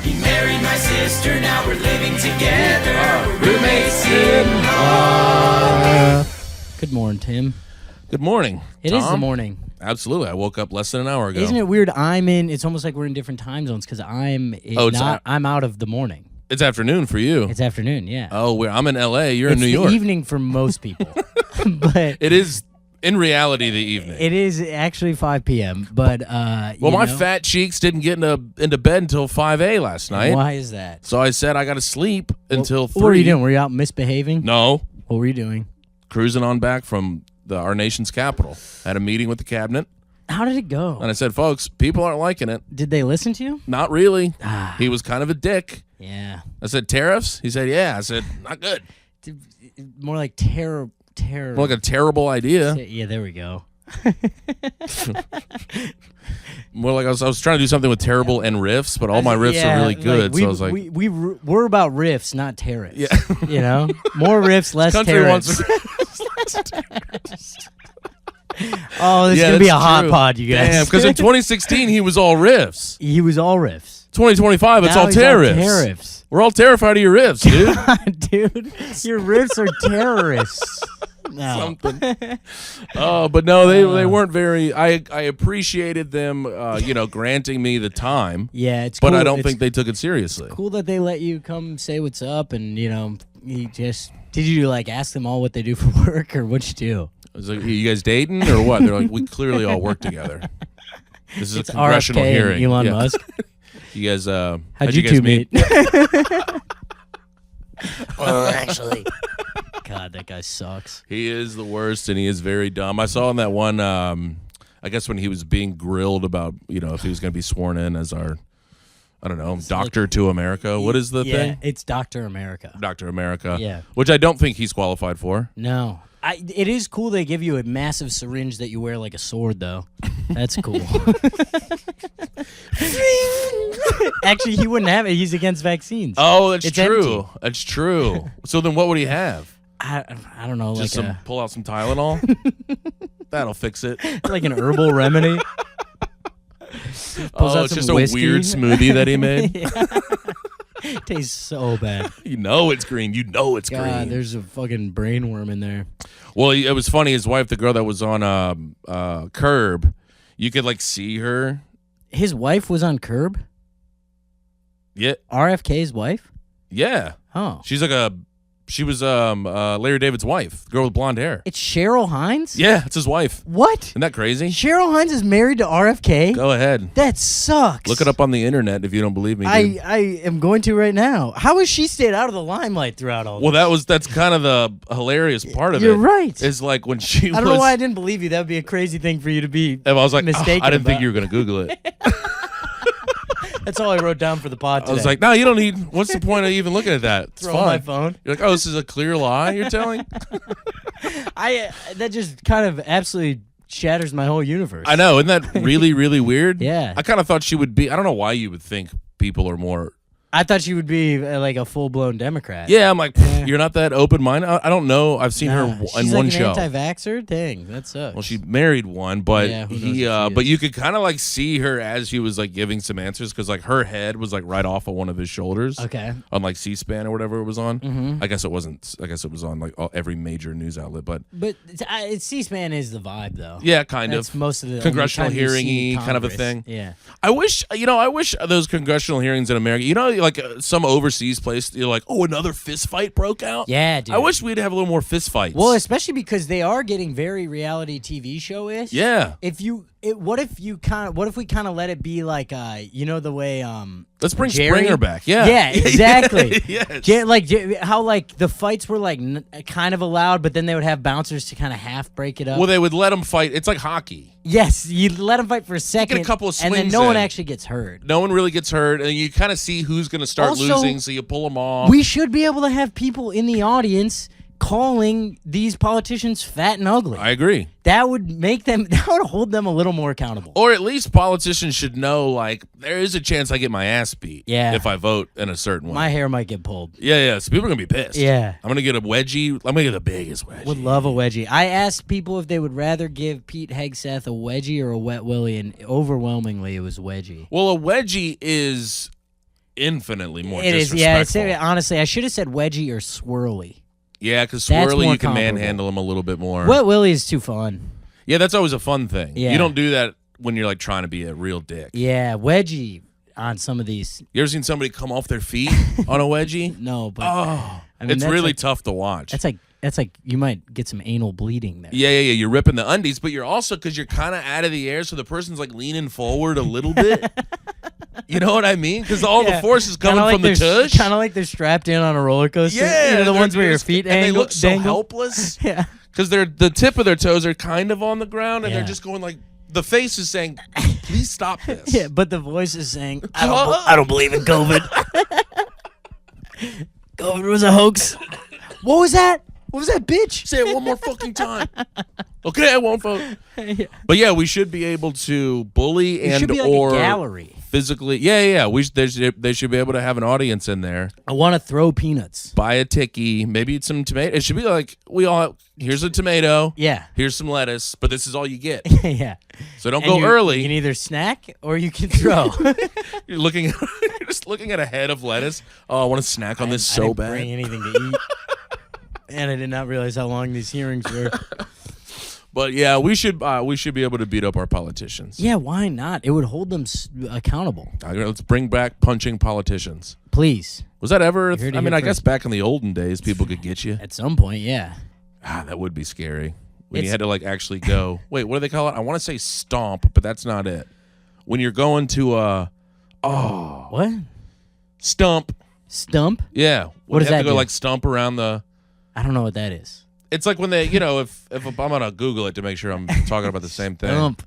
He married my sister, now we're living together. We're roommates in love. Good morning, Tim. Good morning, It Tom. is the morning. Absolutely. I woke up less than an hour ago. Isn't it weird? It's almost like we're in different time zones because I'm out of the morning. It's afternoon for you. It's afternoon, yeah. Oh, I'm in L.A. You're in It's New the York. evening for most people. But It is, in reality, the evening. it is actually 5 p.m. But Well, my fat cheeks didn't get into bed until 5 a last night. Why is that? So I said I got to sleep until 3. What were you doing? Were you out misbehaving? No. What were you doing? Cruising on back from our nation's capital. Had a meeting with the cabinet. How did it go? And I said, folks, people aren't liking it. Did they listen to you? Not really. He was kind of a dick. Yeah. I said, tariffs? He said, yeah. I said, not good. More like terror. More like a terrible idea. Yeah, there we go. More like I was trying to do something with terrible and riffs, but all my riffs are really good. So I was like, we're about riffs, not tariffs. Yeah. You know, more riffs, less country tariffs. Oh, this is yeah, gonna be a that's hot true. pod, you guys. Damn, because in 2016 he was all riffs. He was all riffs. 2025, it's Now all he's tariffs. Tariffs. We're all terrified of your riffs, dude. Dude, your riffs are terrorists. No. Something. But no, they weren't very. I appreciated them, granting me the time. Yeah, it's But cool. I don't It's think they took it seriously. cool that they let you come say what's up, and did you like ask them all what they do for work, or what'd you do? I was like, you guys dating or what? They're like, we clearly all work together. This is It's a congressional RFK hearing. and Elon Yeah. Musk. You guys, How'd you guys two meet? Well, actually, God, that guy sucks. He is the worst, and he is very dumb. I saw in that one, I guess when he was being grilled about, if he was going to be sworn in as our, I don't know, Doctor to America. What is the thing? Yeah, it's Dr. America. Dr. America. Yeah. Which I don't think he's qualified for. No. It is cool they give you a massive syringe that you wear like a sword, though. That's cool. Actually, he wouldn't have it. He's against vaccines. Oh, that's It's true. empty. That's true. So then what would he have? I don't know, Just like pull out some Tylenol? That'll fix it. like an herbal remedy. Pulls out It's some just whiskey. a weird smoothie that he made. Tastes so bad. You know it's green. You know it's God, green. there's a fucking brain worm in there. Well, it was funny. His wife, the girl that was on Curb, you could like see her. His wife was on Curb? Yeah, RFK's wife? yeah. Oh. She was Larry David's wife, the girl with blonde hair. It's Cheryl Hines? Yeah, it's his wife. What? Isn't that crazy? Cheryl Hines is married to RFK? Go ahead. That sucks. Look it up on the internet if you don't believe me. Dude. I am going to right now. How has she stayed out of the limelight throughout all Well, this? that's kind of the hilarious part of it. You're right. Is like when she I don't know why I didn't believe you. That would be a crazy thing for you to be I was like, mistaken I didn't think about. you were going to Google it. That's all I wrote down for the pod today. I was like, no, you don't need. What's the point of even looking at that? It's Throw fine. my phone. You're like, oh, this is a clear lie you're telling? That just kind of absolutely shatters my whole universe. I know. Isn't that really, really weird? Yeah. I kind of thought she would be. I don't know why you would think people are more. I thought she would be like a full-blown Democrat. Yeah, I'm like, you're not that open-minded. I don't know. I've seen her She's in like one an show. anti-vaxxer? Dang, that sucks. Well, she married one, but Yeah, who knows if she but is. you could kind of like see her as she was like giving some answers because like her head was like right off of one of his shoulders. Okay. On like C-SPAN or whatever it was on. Mm-hmm. I guess it wasn't. I guess it was on like every major news outlet. But C-SPAN is the vibe, though. yeah, kind That's of most of the congressional only time you see hearing-y kind of a Congress. thing. Yeah. I wish those congressional hearings in America. Like some overseas place, you're like, oh, another fist fight broke out. Yeah, dude. I wish we'd have a little more fist fights. Well, especially because they are getting very reality TV show-ish. yeah. What if we kind of let it be like the way Let's bring Jerry? Springer back. Yeah. Yeah, exactly. Yes. How like the fights were like kind of allowed, but then they would have bouncers to kind of half break it up. Well, they would let them fight. It's like hockey. Yes, you let them fight for a second, a couple of and then swings no one in. actually gets hurt. No one really gets hurt, and you kind of see who's going to start Also, losing, so you pull them off. We should be able to have people in the audience calling these politicians fat and ugly. I agree. That would hold them a little more accountable. Or at least politicians should know, like, there is a chance I get my ass beat if I vote in a certain way. My hair might get pulled. Yeah. So people are going to be pissed. Yeah. I'm going to get a wedgie. I'm going to get the biggest wedgie. Would love a wedgie. I asked people if they would rather give Pete Hegseth a wedgie or a wet willy, and overwhelmingly it was wedgie. Well, a wedgie is infinitely more It is, disrespectful. yeah. Honestly, I should have said wedgie or swirly. Yeah, because That's swirly more you can comparable. manhandle them a little bit more. Wet Willie is too fun. Yeah, that's always a fun thing. Yeah. You don't do that when you're like trying to be a real dick. Yeah, wedgie on some of these. You ever seen somebody come off their feet on a wedgie? No, but Oh, I mean, it's that's really like- tough to watch. That's like you might get some anal bleeding there. Yeah. You're ripping the undies, but you're also, because you're kind of out of the air, so the person's like leaning forward a little bit. You know what I mean? Because all the force is coming from the tush. Kind of like they're strapped in on a roller coaster. Yeah, You know, the they're ones where your just- feet and they look so dangle. helpless. Yeah. Because the tip of their toes are kind of on the ground, and Yeah. they're just going like, the face is saying, please stop this. Yeah, but the voice is saying, I don't believe in COVID. COVID was a hoax. What was that? What was that, bitch? Say it one more fucking time. Okay, I won't vote. But yeah, we should be able to bully It and should be like or a gallery. physically. Yeah. They should be able to have an audience in there. I want to throw peanuts. Buy a ticky, maybe some tomato. It should be like here's a tomato. Yeah. Here's some lettuce, but this is all you get. Yeah. So don't And go you early. can either snack or you can throw. You're just looking at a head of lettuce. Oh, I want to snack on this I so didn't bad. bring anything to eat. And I did not realize how long these hearings were. But yeah, we should be able to beat up our politicians. Yeah, why not? It would hold them accountable. Let's bring back punching politicians. Please. Was that ever? heard it I mean, here I guess first. back in the olden days, people could get you. At some point, yeah. That would be scary. When you It's- had to like actually go. Wait, what do they call it? I want to say stomp, but that's not it. When you're going to What? stump. Stump? Yeah. What does you have that to go do? like stump around the. I don't know what that is. It's like when they, if I'm gonna Google it to make sure I'm talking about the same thing. Stump.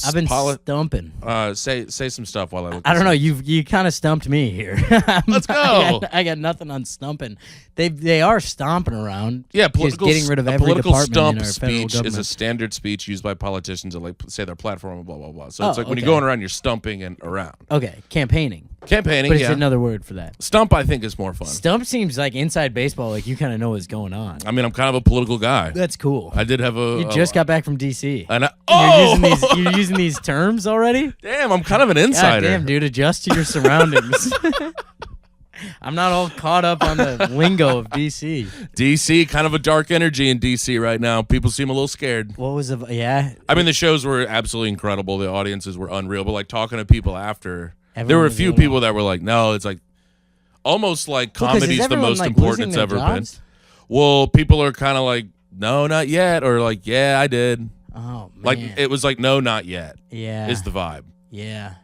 I've been Poli- stumping. say some stuff while I look. I don't this know. up. You kind of stumped me here. Let's go. I got nothing on stumping. They are stomping around. Yeah, just political, getting rid of a every political department stump in our federal speech is government. a standard speech used by politicians to like say their platform and blah blah blah. So it's Oh, like when you're okay. going around, you're stumping and around. Okay, campaigning. Campaigning, But it's yeah. another word for that. Stump, I think, is more fun. Stump seems like inside baseball. Like you kind of know what's going on. I mean, I'm kind of a political guy. That's cool. I did have a. You just got back from DC. And You're using these terms already? damn! I'm kind of an God insider. damn, dude, adjust to your surroundings. I'm not all caught up on the lingo of DC. DC, kind of a dark energy in DC right now. People seem a little scared. What was yeah? I mean, the shows were absolutely incredible. The audiences were unreal. But like talking to people after, there Everyone were a was few little- people that were like, "No, it's like almost like Well, 'cause is comedy's the everyone, most like, important losing it's their ever jobs? been." Well, people are kind of like, "No, not yet," or like, "Yeah, I did." Oh man. Like it was like, "No, not yet." yeah. Is the vibe. Yeah.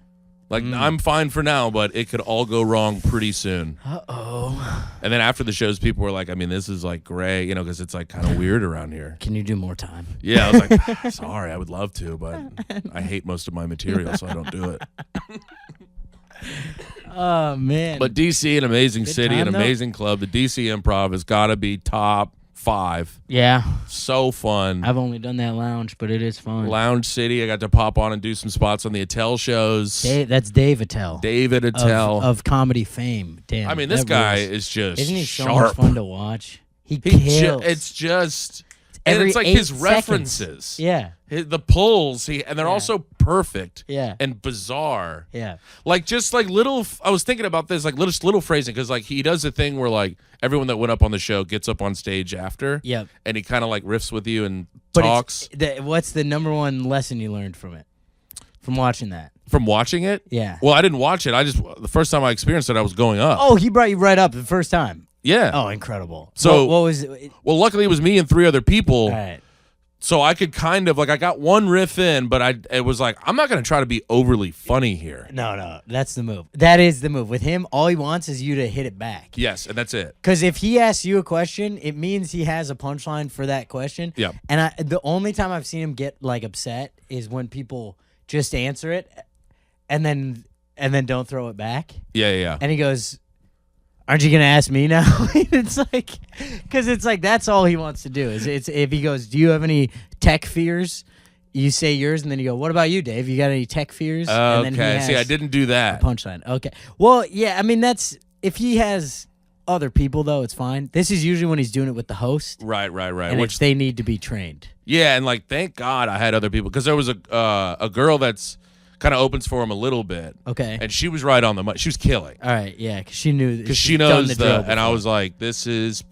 Like I'm fine for now, but it could all go wrong pretty soon. Uh-oh. And then after the shows, people were like, I mean, this is like great, because it's like kind of weird around here. Can you do more time? Yeah, I was like, sorry, I would love to, but I hate most of my material, so I don't do it. Oh man. But DC, an amazing Good city, an time, though. amazing club. The DC Improv has got to be top 5. yeah, So fun. I've only done that lounge, but it is fun. Lounge City, I got to pop on and do some spots on the Attell shows. That's Dave Attell. David Attell. of comedy fame. Damn. I mean, this that guy rules. is just Isn't he so sharp. much fun to watch? He He kills. it's just, and Every it's like 8 his seconds. references. Yeah. The pulls, and they're also perfect Yeah. and bizarre. Yeah. Like just like little, I was thinking about this, like little phrasing, because like he does a thing where like everyone that went up on the show gets up on stage after. Yep. And he kind of like riffs with you and But talks. what's the number one lesson you learned from it? From watching that? From watching it? Yeah. Well, I didn't watch it. The first time I experienced it, I was going up. Oh, he brought you right up the first time. Yeah. Oh, incredible. So- what was it? Well, luckily it was me and 3 other people. All right. So I could kind of like, I got one riff in, but it was like, I'm not going to try to be overly funny here. No, that's the move. That is the move. With him, all he wants is you to hit it back. Yes, and that's it. Because if he asks you a question, it means he has a punchline for that question. Yep. And the only time I've seen him get like upset is when people just answer it and then don't throw it back. Yeah. And he goes, "Aren't you gonna ask me now?" It's like, because it's like that's all he wants to do. It's if he goes, "Do you have any tech fears?" You say yours, and then you go, "What about you, Dave? You got any tech fears?" And then he Okay. See, I has didn't do that. a punchline. Okay. Well, yeah. I mean, that's if he has other people though, it's fine. This is usually when he's doing it with the host, Right. and Which they need to be trained. Yeah, and like thank God I had other people, because there was a girl that's kind of opens for him a little bit. Okay. And she was right on the money. She was killing. All right, yeah, because she knew. Because she knows drill and I before. was like,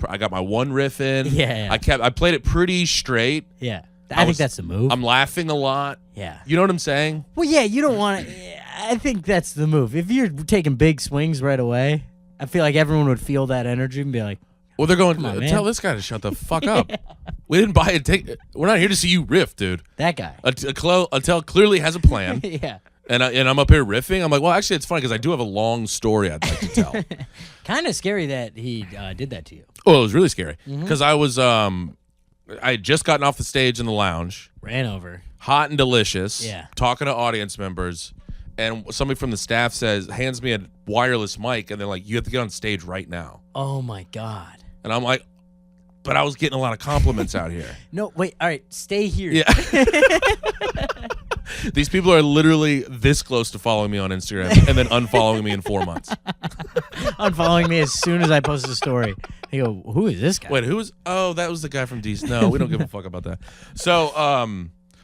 I got my one riff in. Yeah. I played it pretty straight. Yeah. I think that's the move. I'm laughing a lot. Yeah. You know what I'm saying? Well, yeah, you don't want to. I think that's the move. If you're taking big swings right away, I feel like everyone would feel that energy and be like, well, they're going, on, tell this guy to shut the fuck up. We didn't buy it. We're not here to see you riff, dude. that guy. Until clearly has a plan. Yeah. And I'm up here riffing. I'm like, well, actually, it's funny because I do have a long story I'd like to tell. Kind of scary that he did that to you. Oh, it was really scary because I was I had just gotten off the stage in the lounge, Ran over. hot and delicious, Yeah. talking to audience members, and somebody from the staff hands me a wireless mic, and they're like, you have to get on stage right now. Oh my God. And I'm like, but I was getting a lot of compliments out here. No, wait. All right, stay here. Yeah. These people are literally this close to following me on Instagram and then unfollowing me in 4 months. Unfollowing me as soon as I post a story. They go, who is this guy? Wait, who was? Oh, that was the guy from DC. No, we don't give a fuck about that. So,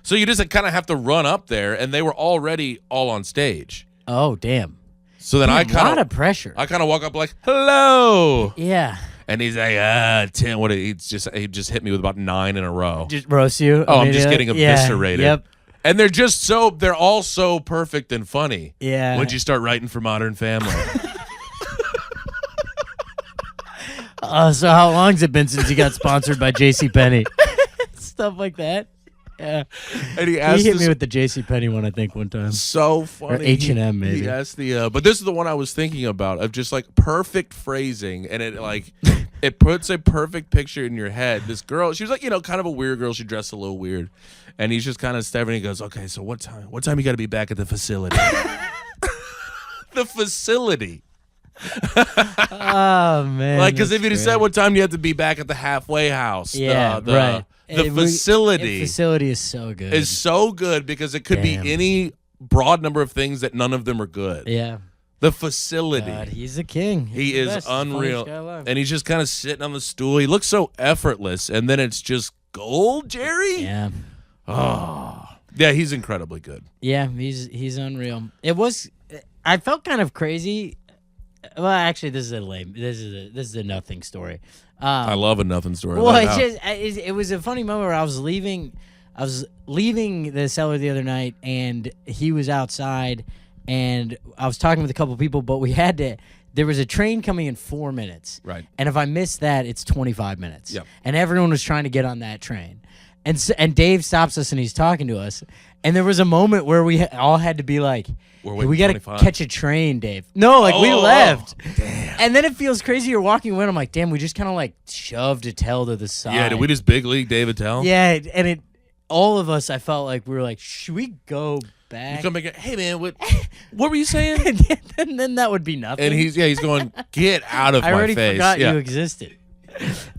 so you just kind of have to run up there, and they were already all on stage. Oh, damn. So then A lot of pressure. I kind of walk up like, hello. Yeah. And he's like, Tim, what? He just hit me with about 9 in a row. Just roast you. Oh, I'm just getting eviscerated. Yep. And they're all so perfect and funny. Yeah. When'd you start writing for Modern Family? So how long's it been since you got sponsored by JCPenney? Stuff like that. Yeah. And he Hit me with the JCPenney one, I think, one time. so funny. Or H&M, maybe. He asked but this is the one I was thinking about of just like perfect phrasing, and it like it puts a perfect picture in your head. This girl, she was like, kind of a weird girl. She dressed a little weird, and he's just kind of staring. He goes, "Okay, so what time? What time you got to be back at the facility?" The facility. Oh, man. Like, because if you said what time you have to be back at the halfway house, Yeah, the right. facility The facility is so good. is so good because it could Damn. be any broad number of things that none of them are good. Yeah. The facility. God, he's a king. He He's the is best. The funniest unreal. guy alive. And he's just kind of sitting on the stool. He looks so effortless. And then it's just gold, Jerry? Yeah. Oh. Yeah, he's incredibly good. Yeah, he's unreal. I felt kind of crazy. Well, actually, this is a nothing story. I love a nothing story. Well, Let it out. it was a funny moment where I was leaving the cellar the other night, and he was outside, and I was talking with a couple people, but there was a train coming in 4 minutes. Right. And if I missed that, it's 25 minutes. Yep. And everyone was trying to get on that train. And Dave stops us, and he's talking to us. And there was a moment where we all had to be like, We're "Hey, waiting we got to 25. catch a train, Dave." No, like we Oh, left. damn. And then it feels crazy. You're walking away, and I'm like, damn, we just kind of like shoved Attell to the side. Yeah, did we just big league David Tell? Yeah, and all of us, I felt like we were like, should we go You back? come back and, hey, man, what were you saying? And then that would be nothing. And he's going, get out of I my already face. forgot Yeah. you existed.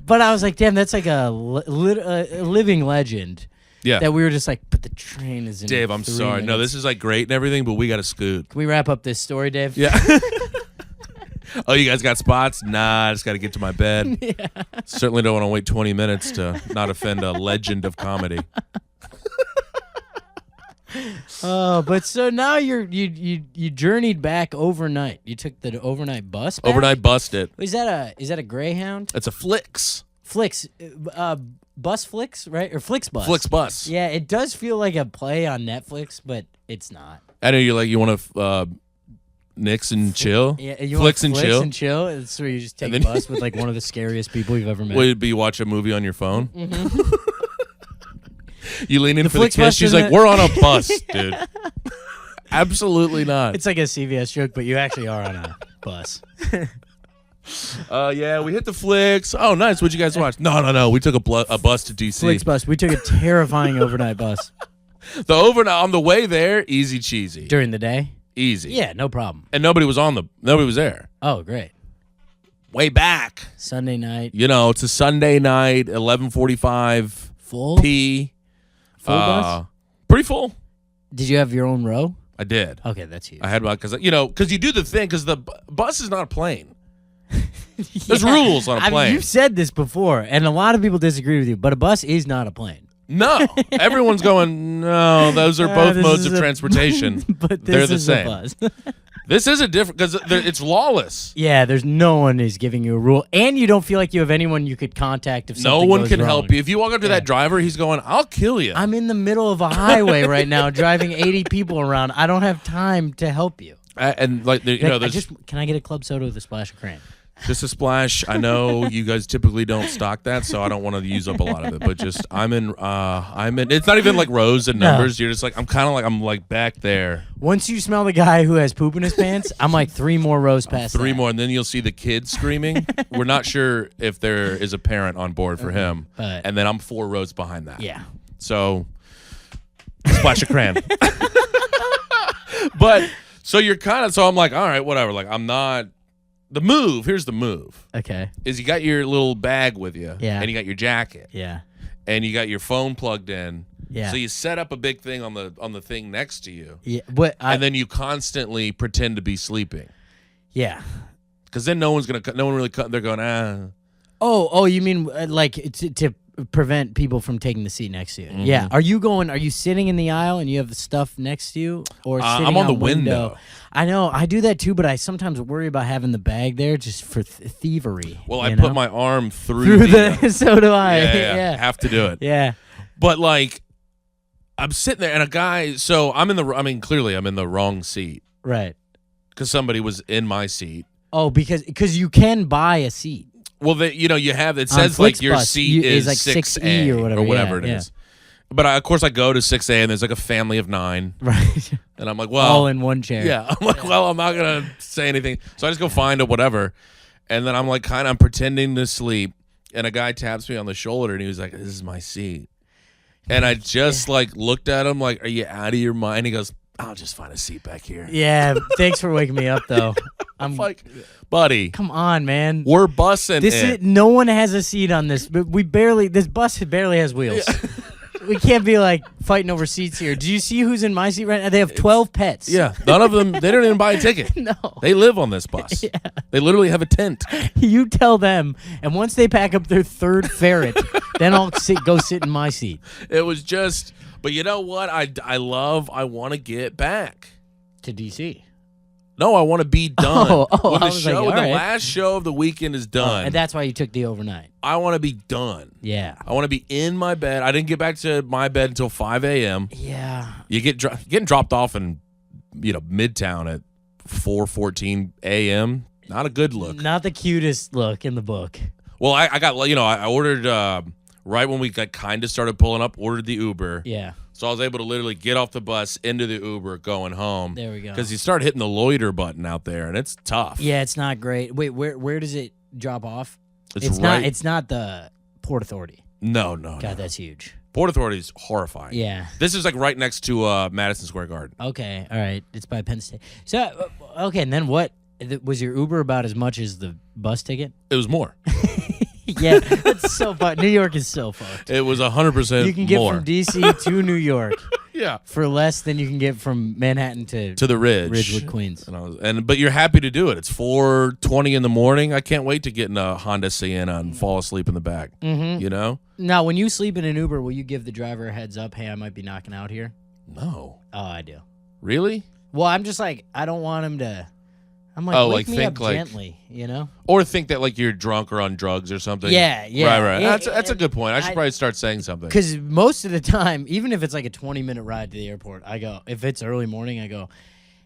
But I was like, damn, that's like a living legend. Yeah. That we were just like, but the train is in Dave, I'm 3 sorry. No, minutes. this is like great and everything, but we got to scoot. Can we wrap up this story, Dave? Yeah. Oh, you guys got spots? Nah, I just got to get to my bed. Yeah. Certainly don't want to wait 20 minutes to not offend a legend of comedy. Oh, but so now you journeyed back overnight. You took the overnight bus back? Overnight bust it. Is that a Greyhound? It's a Flix. Flix, Bus Flix, right? Or Flix Bus. Flix bus. Yeah, it does feel like a play on Netflix, but it's not. I know you want to nix and chill. Yeah, you Flix want and chill. and chill. It's where you just take And a then- bus with like one of the scariest people you've ever met. Would it be watch a movie on your phone? Mm-hmm. You lean in The for the Flix kiss. bus She's isn't like, it? we're on a bus, dude. Absolutely not. It's like a CVS joke, but you actually are on a bus. Yeah, we hit the Flix. Oh, nice. What'd you guys watch? No. We took a bus to DC. Flix bus. We took a terrifying overnight bus The overnight on the way there, easy cheesy. during the day. Easy. Yeah, no problem. And nobody was there. Oh, great. Way back. Sunday night, It's a Sunday night, 11:45 full. p. Full bus? Pretty full. Did you have your own row? I did. Okay, that's huge. I had about because you do the thing because the bus is not a plane. There's rules on a plane. You've said this before, and a lot of people disagree with you, but a bus is not a plane. No, everyone's going. No, those are both this modes is of transportation. But They're this the is same. a bus. This is a different because it's lawless. Yeah, there's no one is giving you a rule, and you don't feel like you have anyone you could contact if No something one goes can wrong. help you. If you walk up to that driver, he's going, "I'll kill you." I'm in the middle of a highway right now, driving 80 people around. I don't have time to help you. And like you know, there's Can I get a club soda with a splash of cran? just a splash. I know you guys typically don't stock that, so I don't want to use up a lot of it. But just I'm in. It's not even like rows and No. numbers. You're just like I'm like back there. Once you smell the guy who has poop in his pants, I'm like 3 more rows past. Three that. more, and then you'll see the kids screaming. We're not sure if there is a parent on board for him, But- and then I'm 4 rows behind that. Yeah. So splash of cran. But so you're kind of I'm like, all right, whatever. Like I'm not. The move, here's the move, Okay. is you got your little bag with you, Yeah. and you got your jacket, Yeah. and you got your phone plugged in. Yeah. So you set up a big thing on the thing next to you, Yeah. But and then you constantly pretend to be sleeping, yeah. because then no one really they're going Oh, you mean like to prevent people from taking the seat next to you? Mm-hmm. Yeah. Are you sitting in the aisle and you have the stuff next to you, or sitting I'm on the window? window. I know. I do that too, but I sometimes worry about having the bag there just for thievery. Well, I you put know? my arm through the. So do I. yeah, have to do it. Yeah. But like, I'm sitting there, and a guy. So clearly I'm in the wrong seat Right. because somebody was in my seat. Oh, because you can buy a seat. Well, you have it On says like Flixbus, your seat is is like 6A 6E or whatever, it yeah, is. But of course I go to 6A and there's like a family of 9, Right. and I'm like, well, All in one chair. yeah. I'm like, well, I'm not gonna say anything, so I just go find a whatever, and then I'm like, I'm pretending to sleep, and a guy taps me on the shoulder and he was like, "This is my seat," and I just like looked at him like, "Are you out of your mind?" He goes, "I'll just find a seat back here." Yeah. Thanks for waking me up, though. I'm like, buddy, Come on, man. we're bussing it. No one has a seat on this, but this bus barely has wheels. We can't be like fighting over seats here. Do you see who's in my seat right now? They have 12 pets. Yeah, none of them. They don't even buy a ticket. No. They live on this bus. They literally have a tent. You tell them, and once they pack up their 3rd ferret, then I'll go sit in my seat. It was just, but you know what? I want to get back. To DC. No, I want to be done. When I the was like, show, all when the right. last show of the weekend is done, And that's why you took the overnight. I want to be done. Yeah. I want to be in my bed. I didn't get back to my bed until 5 a.m. Yeah. You getting dropped off in, Midtown at 4:14 a.m. Not a good look. Not the cutest look in the book. Well, I got I ordered right when we kind of started pulling up. Ordered the Uber. Yeah. So I was able to literally get off the bus into the Uber going home. There we go. Because you start hitting the loiter button out there, and it's tough. Yeah, it's not great. Wait, where does it drop off? It's not. right- It's not the Port Authority. No. God, that's huge. Port Authority's horrifying. Yeah. This is like right next to Madison Square Garden. Okay. All right. It's by Penn State. So okay, and then what? Was your Uber about as much as the bus ticket? It was more. Yeah, that's so fun. New York is so fucked. It was 100% You can get more. from DC to New York Yeah. for less than you can get from Manhattan to To the Ridge. Ridgewood, Queens. But you're happy to do it. It's 4:20 in the morning. I can't wait to get in a Honda Sienna and fall asleep in the back. Mm-hmm. You know? Now, when you sleep in an Uber, will you give the driver a heads up? Hey, I might be knocking out here. No. Oh, I do. Really? Well, I'm just like, I don't want him to. I'm like, Oh, wake like me think up like- gently, you know? Or think that like you're drunk or on drugs or something. Yeah. Right. Yeah, That's a good point. I should probably start saying something. Because most of the time, even if it's like a 20-minute ride to the airport, I go, if it's early morning, I go,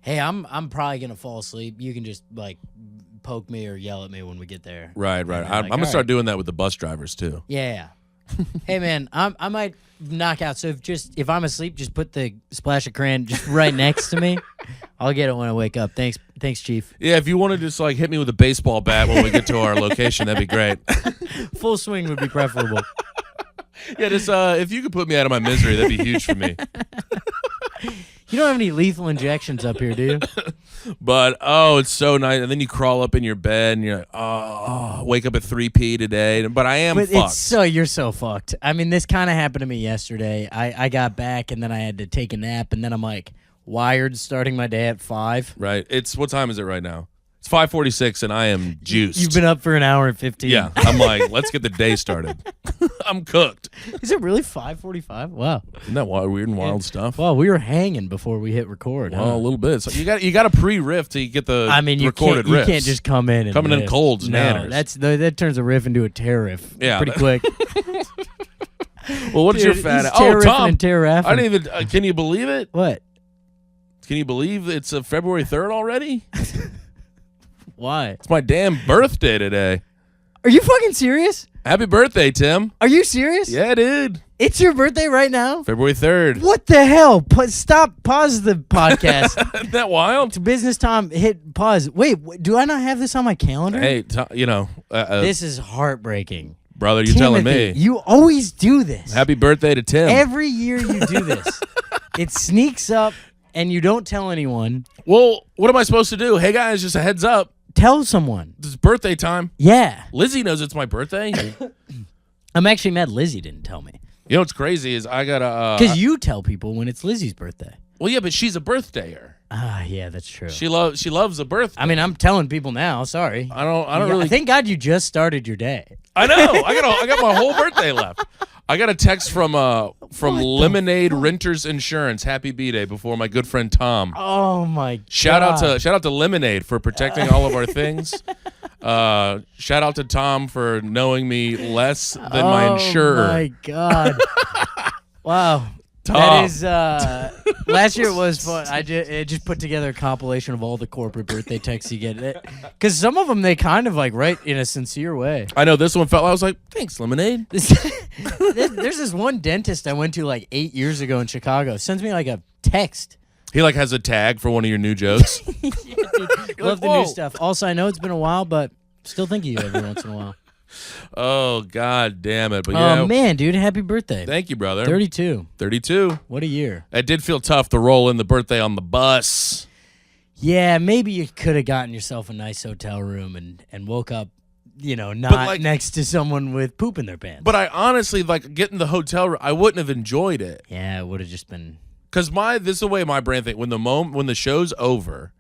hey, I'm probably going to fall asleep. You can just like poke me or yell at me when we get there. Right. And they're I'm like, going to "All start right." doing that with the bus drivers too. Yeah. Hey, man, I might knock out. So if I'm asleep, just put the splash of crayon just right next to me. I'll get it when I wake up. Thanks, Chief. Yeah, if you want to just like hit me with a baseball bat when we get to our location, that'd be great. Full swing would be preferable. Yeah, just if you could put me out of my misery, that'd be huge for me. You don't have any lethal injections up here, do you? But it's so nice. And then you crawl up in your bed and you're like, wake up at 3 p today. But I am But fucked. you're so fucked. I mean, this kind of happened to me yesterday. I got back and then I had to take a nap and then I'm like wired starting my day at 5. Right. What time is it right now? It's 5:46 and I am juiced. You've been up for an hour and 15. Yeah, I'm like, let's get the day started. I'm cooked. Is it really 5:45? Wow. Isn't that weird and wild stuff? Well, we were hanging before we hit record. Well, a little bit. So you got a pre-riff till you get the recorded you riffs. can't just come in and coming in riff. cold's No, manners. that turns a riff into a tariff. Yeah. Pretty quick. Well, what's Dude, your fat? he's Oh, tariffing Tom. and tariffing. I didn't even. Can you believe it? What? Can you believe it's February 3rd already? Why? It's my damn birthday today. Are you fucking serious? Happy birthday, Tim. Are you serious? Yeah, dude. It's your birthday right now? February 3rd. What the hell? Pause the podcast. Isn't that wild? To business, Tom, hit pause. Wait, do I not have this on my calendar? Hey, This is heartbreaking. brother, you're telling me. You always do this. Happy birthday to Tim. Every year you do this. It sneaks up and you don't tell anyone. Well, what am I supposed to do? Hey, guys, just a heads up. Tell someone. This is birthday time. Yeah. Lizzie knows it's my birthday. I'm actually mad Lizzie didn't tell me. You know what's crazy is I got to... Because you tell people when it's Lizzie's birthday. Well, yeah, but she's a birthdayer. Ah, yeah, that's true. She loves a birthday. I mean, I'm telling people now. Sorry. I don't really... Thank God you just started your day. I know. I got my whole birthday left. I got a text from Lemonade Renters Insurance. Happy bday before my good friend Tom. Oh my God. Shout out to Lemonade for protecting all of our things. Shout out to Tom for knowing me less than my insurer. Oh my God. Wow. Tom. That is last year it was fun. I just put together a compilation of all the corporate birthday texts you get. Because some of them they kind of like write in a sincere way. I know this one felt. I was like, thanks, Lemonade. There's this one dentist I went to like 8 years ago in Chicago. Sends me like a text. He like has a tag for one of your new jokes. Yeah, dude. Love the whoa. new stuff. Also, I know it's been a while, but still think of you every once in a while. Oh, God damn it. But yeah. Oh, man, dude. Happy birthday. Thank you, brother. 32. 32. What a year. It did feel tough to roll in the birthday on the bus. Yeah, maybe you could have gotten yourself a nice hotel room and woke up, not next to someone with poop in their pants. But I honestly, like, getting the hotel room, I wouldn't have enjoyed it. Yeah, it would have just been... Because this is the way my brain thinks. When the show's over,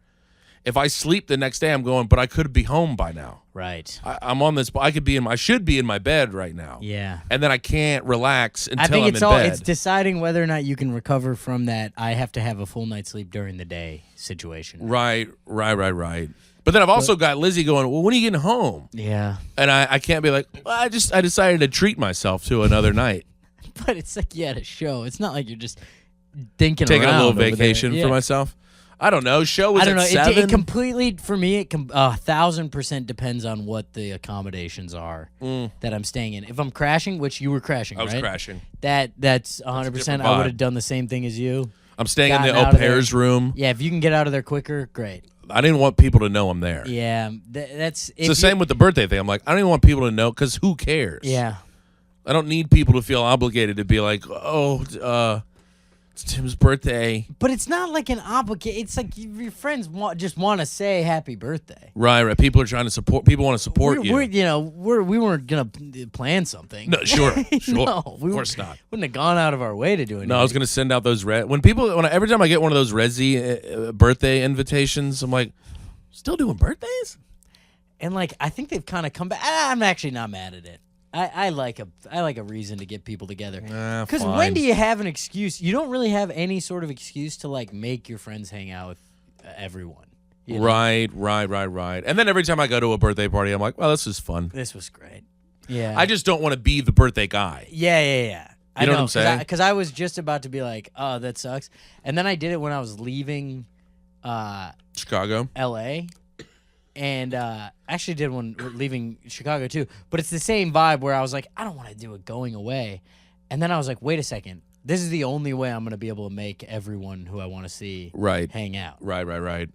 if I sleep the next day, I'm going, but I could be home by now. Right. I'm on this. I should be in my bed right now. Yeah. And then I can't relax until I think I'm in bed. it's deciding whether or not you can recover from that I have to have a full night's sleep during the day situation. Right. But then I've also got Lizzie going, well, when are you getting home? Yeah. And I can't be like, well, I decided to treat myself to another night. But it's like you had a show. It's not like you're just thinking Taking a around little over there. vacation Yeah. for myself. I don't know. Show was I don't know. at 7. It completely, for me, 1,000% depends on what the accommodations are that I'm staying in. If I'm crashing, which you were crashing, I was right? crashing. That's 100%. different I would vibe. have done the same thing as you. I'm staying in the Gotten au out of pair's room. Yeah, if you can get out of there quicker, great. I didn't want people to know I'm there. Yeah, that's... It's the same with the birthday thing. I'm like, I don't even want people to know because who cares? Yeah. I don't need people to feel obligated to be like, it's Tim's birthday. But it's not like an obligation. It's like your friends just want to say happy birthday. Right. People are trying to support. People want to support you. We weren't gonna plan something. No, sure. No, Of course not. Wouldn't have gone out of our way to do it. No, I was gonna send out those every time I get one of those Resi birthday invitations, I'm like, still doing birthdays? And like, I think they've kind of come back. I'm actually not mad at it. I like a reason to get people together. Because when do you have an excuse? You don't really have any sort of excuse to like make your friends hang out with everyone. You know? Right. And then every time I go to a birthday party, I'm like, well, this is fun. This was great. Yeah. I just don't want to be the birthday guy. Yeah. You know what I'm saying? Because I was just about to be like, oh, that sucks. And then I did it when I was leaving Chicago. L.A., and actually did one leaving Chicago too. But it's the same vibe where I was like, I don't want to do it going away. And then I was like, wait a second. This is the only way I'm going to be able to make everyone who I want to see hang out. Right.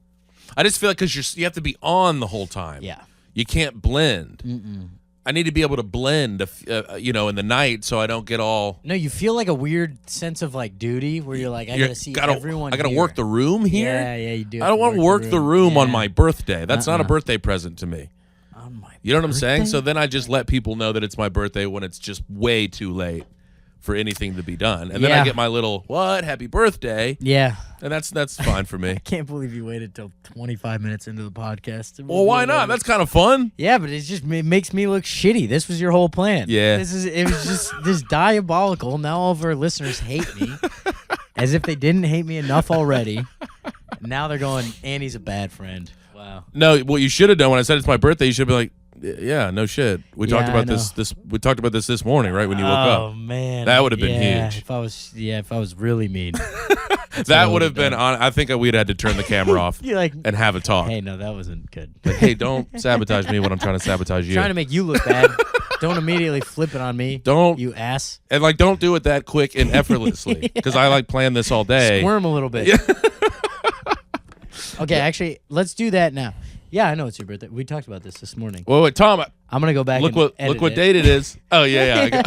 I just feel like because you have to be on the whole time. Yeah. You can't blend. Mm-mm. I need to be able to blend, in the night so I don't get all... No, you feel like a weird sense of like duty where you're like, I got to see everyone I got to here. work the room here? Yeah, you do. I don't want to work the room on my birthday. That's not a Uh-uh. birthday present to me. On my You know what I'm saying? birthday? So then I just let people know that it's my birthday when it's just way too late. for anything to be done. And then I get my little, happy birthday. Yeah. And that's fine for me. I can't believe you waited till 25 minutes into the podcast. Well, why not? That's kind of fun. Yeah, but it makes me look shitty. This was your whole plan. Yeah. It was just this diabolical. Now all of our listeners hate me. As if they didn't hate me enough already. Now they're going, Annie's a bad friend. Wow. No, what you should have done when I said it's my birthday, you should be like, yeah, no shit. We talked about this. We talked about this morning, right when you woke up. Oh man, that would have been huge. If I was really mean, that would have been on. I think we'd had to turn the camera off and have a talk. Hey, no, that wasn't good. Like, hey, don't sabotage me when I'm trying to sabotage you. Trying to make you look bad. Don't immediately flip it on me. Don't, you ass. And don't do it that quick and effortlessly because I plan this all day. Squirm a little bit. Yeah. Okay, actually, let's do that now. Yeah, I know it's your birthday. We talked about this morning. Wait, Tom. I'm gonna go back. Look what date it is. Oh yeah.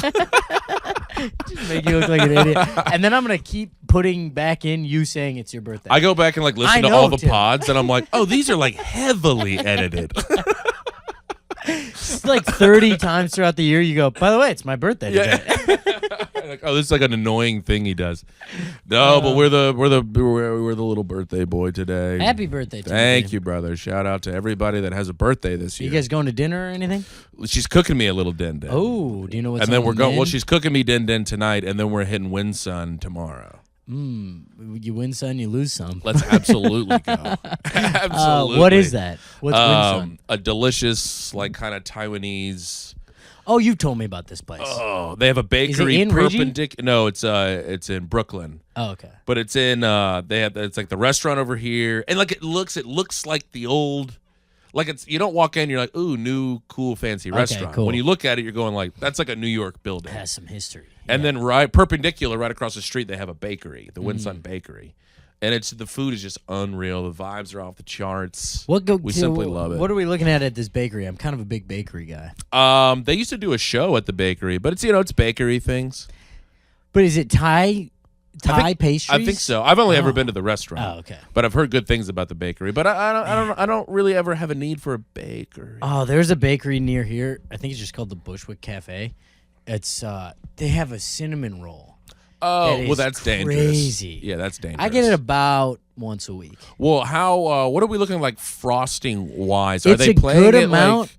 Just make you look like an idiot. And then I'm gonna keep putting back in you saying it's your birthday. I go back and listen to all the pods, and I'm like, oh, these are heavily edited. It's 30 times throughout the year. You go. By the way, it's my birthday today. Oh, this is an annoying thing he does. No, but we're the little birthday boy today. Happy birthday to Thank you, brother. Shout out to everybody that has a birthday this year. You guys going to dinner or anything? She's cooking me a little din din. Oh, do you know what's And then on we're going. din? Well, she's cooking me din din tonight, and then we're hitting Win Sun tomorrow. You win some, you lose some. Let's absolutely go. Absolutely. What is that? What's Win Sun? A delicious, kind of Taiwanese. Oh, you told me about this place. Oh, they have a bakery in perpendicular. No, it's in Brooklyn. Oh, okay. But it's in it's the restaurant over here, and it looks like the old, you don't walk in, you're like, ooh, new cool fancy restaurant. Cool. When you look at it, you're going that's like a New York building. It has some history. And then perpendicular right across the street, they have a bakery, the Win Sun Bakery. And the food is just unreal. The vibes are off the charts. We simply love it. What are we looking at this bakery? I'm kind of a big bakery guy. They used to do a show at the bakery, but it's bakery things. But is it Thai pastries? I think so. I've only ever been to the restaurant. Oh, okay. But I've heard good things about the bakery. But I don't really ever have a need for a bakery. Oh, there's a bakery near here. I think it's just called the Bushwick Cafe. It's they have a cinnamon roll. Oh, well, that's dangerous. Crazy. Yeah, that's dangerous. I get it about once a week. Well, how? What are we looking like frosting wise? Are they playing good amount.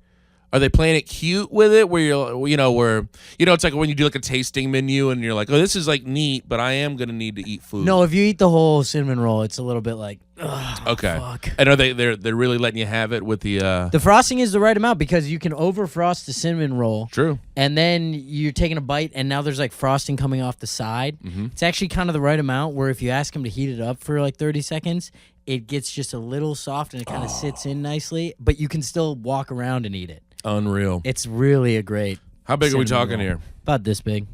Are they playing it cute with it? Where it's like when you do a tasting menu and you're like, oh, this is neat, but I am gonna need to eat food. No, if you eat the whole cinnamon roll, it's a little bit okay. Fuck. And are they're really letting you have it with the frosting is the right amount because you can over frost the cinnamon roll. True. And then you're taking a bite and now there's frosting coming off the side. Mm-hmm. It's actually kind of the right amount where if you ask them to heat it up for 30 seconds, it gets just a little soft and it kind of sits in nicely, but you can still walk around and eat it. Unreal. It's really a great. How big are we talking roll. here? About this big.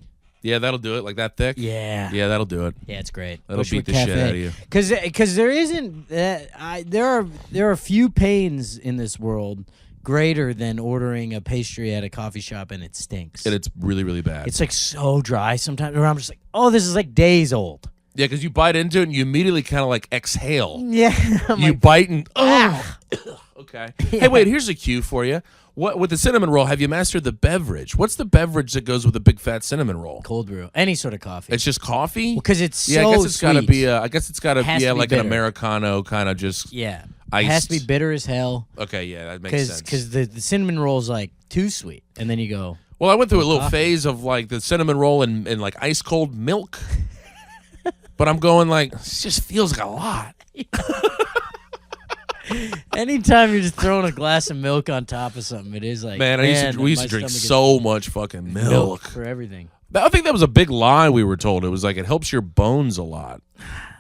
Yeah, that'll do it. That thick? Yeah. Yeah, that'll do it. Yeah, it's great. That'll beat the shit out of you. Because there isn't there are few pains in this world greater than ordering a pastry at a coffee shop and it stinks. And it's really, really bad. It's so dry sometimes. Or I'm just oh, this is days old. Yeah, because you bite into it and you immediately kind of exhale. Yeah. You bite and okay. Yeah. Hey, wait, here's a cue for you. What with the cinnamon roll? Have you mastered the beverage? What's the beverage that goes with a big fat cinnamon roll? Cold brew, any sort of coffee. It's just coffee. Because it's I guess it's got to sweet. be. I guess it's got to be Has to be an bitter. Americano kind of just. Yeah, iced. It has to be bitter as hell. Okay, yeah, that makes sense. Because the cinnamon roll's too sweet, and then you go. Well, I went through a little phase of the cinnamon roll and ice cold milk, but I'm going this just feels like a lot. Anytime you're just throwing a glass of milk on top of something, it is man. We used to drink so much fucking milk for everything. I think that was a big lie we were told. It was it helps your bones a lot.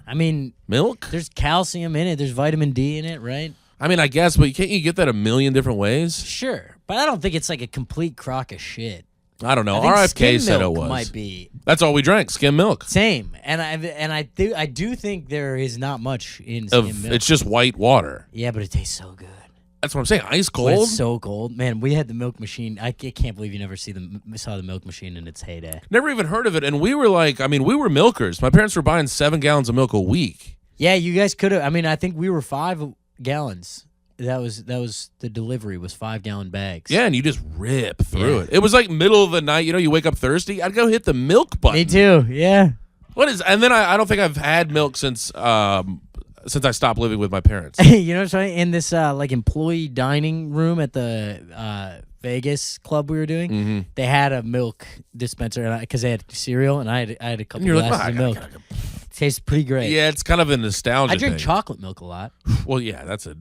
I mean, milk. There's calcium in it. There's vitamin D in it, right? I mean, I guess, but can't you get that a million different ways? Sure, but I don't think it's a complete crock of shit. I don't know. I RFK think said it milk was. Might be. That's all we drank, skim milk. Same, and I do think there is not much in skim milk. It's just white water. Yeah, but it tastes so good. That's what I'm saying. Ice cold. When it's so cold, man. We had the milk machine. I can't believe you never saw the milk machine in its heyday. Never even heard of it, and we were we were milkers. My parents were buying 7 gallons of milk a week. Yeah, you guys could have. I mean, I think we were 5 gallons. the delivery was 5-gallon bags. Yeah, and you just rip through it. It was like middle of the night. You know, you wake up thirsty. I'd go hit the milk button. Me too. Yeah. And then I don't think I've had milk since I stopped living with my parents. You know what's funny? In this like employee dining room at the Vegas club we were doing, they had a milk dispenser because they had cereal, and I had a couple glasses of milk. Tastes pretty great. Yeah, it's kind of a nostalgia I drink thing. chocolate milk a lot. Well, yeah, that's a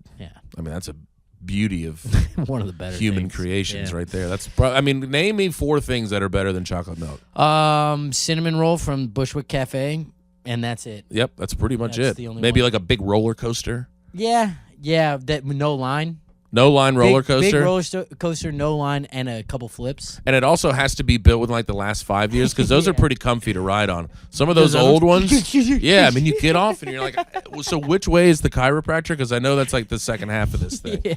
beauty of One of the better human things. creations Yeah. right there. Name me 4 things that are better than chocolate milk. Cinnamon roll from Bushwick Cafe, and that's it. Yep, that's pretty much That's it. the only Maybe one. like a big roller coaster. Yeah, that no line. No line roller Big coaster. roller coaster, no line, and a couple flips. And it also has to be built within like the last 5 years because those are pretty comfy to ride on. Some of those Those old ones? ones, yeah. I mean, you get off and you're like, so which way is the chiropractor? Because I know that's like the second half of this thing. Yeah.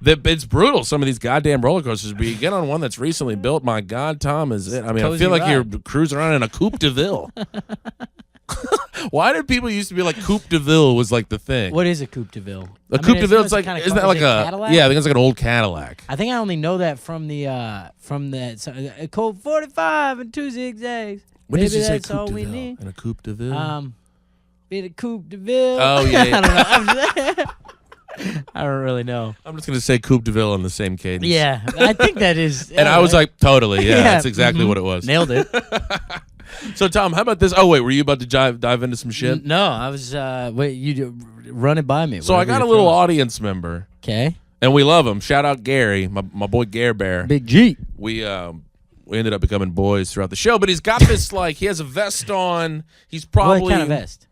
It's brutal. Some of these goddamn roller coasters. But you get on one that's recently built. My God, Tom, is it? I mean, I Cozy feel like ride. you're cruising around in a Coupe de Ville. Why did people used to be like Coupe de Ville was like the thing? What is a Coupe de Ville? A Coupe de Ville, it's like, isn't that like a Cadillac? yeah? I think it's like an old Cadillac. I think I only know that from the Colt 45 and 2 zigzags. When did Maybe you say that's all Coupe de we Ville? need. In a Coupe de Ville? Be the Coupe de Ville. Oh, yeah, yeah. I don't know. I don't really know. I'm just gonna say Coupe de Ville in the same cadence. Yeah, I think that is. And I was like, totally, yeah, that's exactly mhm. what it was. Nailed it. So, Tom, how about this? Oh, wait, were you about to dive into some shit? No, I was. Wait, run it by me. So I got a little audience member, Okay. and we love him. Shout out Gary, my boy Gare Bear. Big G. We ended up becoming boys throughout the show, but he's got this like he has a vest on. He's probably What kind of vest?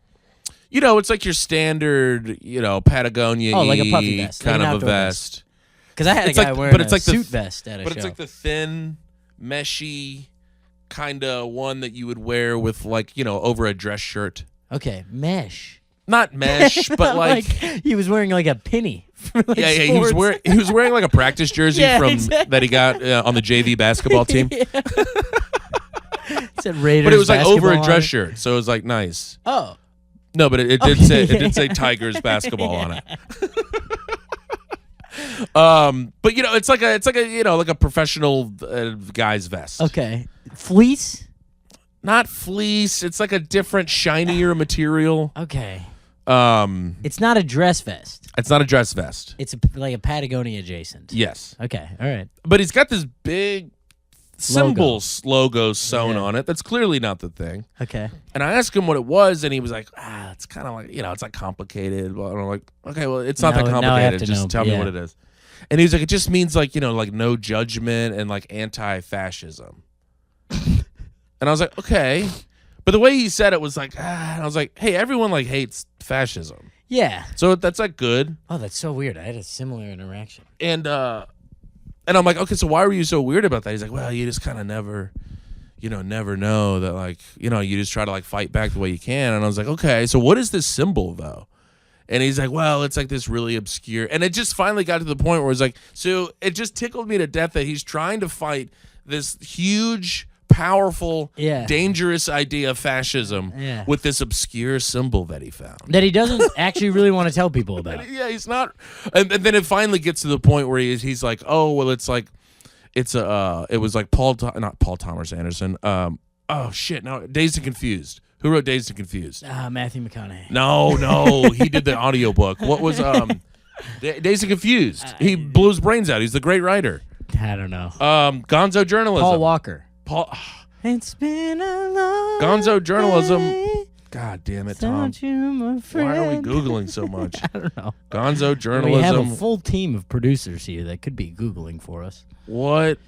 You know, it's like your standard, Patagonia. Oh, like a puffy vest, like kind an of a outdoor vest. Because I had a guy wearing a suit vest at a show. But it's like the thin, meshy kind of one that you would wear with over a dress shirt. Okay, mesh. Not mesh, but like he was wearing like a penny. yeah, he was wearing like a practice jersey that he got on the JV basketball team. It said Raiders, But it was like over a basketball dress on it. shirt, so it was like nice. Oh, No, but it did say Tigers basketball on it. But it's like a professional guy's vest. okay. Fleece. Not fleece. It's like a different, shinier material. Okay. It's It's not a dress vest. not a dress vest. It's like a Patagonia adjacent. Yes, Okay. All right. but he's got this big symbols logo sewn on it. That's clearly not the thing. Okay. And I asked him what it was, and he was like, it's kind of like, it's like complicated. Well, and I'm like, okay, well, it's not that Now I have complicated. to Just know. tell me Yeah. what it is. And he was like, it just means like, like no judgment and like anti-fascism. And I was like, okay. But the way he said it was like, and I was like, hey, everyone like hates fascism. Yeah. So that's like good. Oh, that's so weird. I had a similar interaction. And I'm like, okay, so why were you so weird about that? He's like, well, you just kind of never know that like, you just try to like fight back the way you can. And I was like, okay, so what is this symbol though? And he's like, well, it's like this really obscure. And it just finally got to the point where it's like, so it just tickled me to death that he's trying to fight this huge, powerful, dangerous idea of fascism with this obscure symbol that he found. That he doesn't actually really want to tell people about. Yeah, he's not. And then it finally gets to the point where he's like, oh, well, it was like not Paul Thomas Anderson. Oh shit, no, Dazed and Confused. Who wrote Dazed and Confused? Matthew McConaughey. No, he did the audiobook. What was Dazed and Confused? He blew his brains out. He's the great writer. I don't know. Gonzo Journalism. Paul Walker. It's been a long Gonzo Journalism. day. God damn it, Tom. You, my friend. Why are we Googling so much? I don't know. Gonzo Journalism. We have a full team of producers here that could be Googling for us. What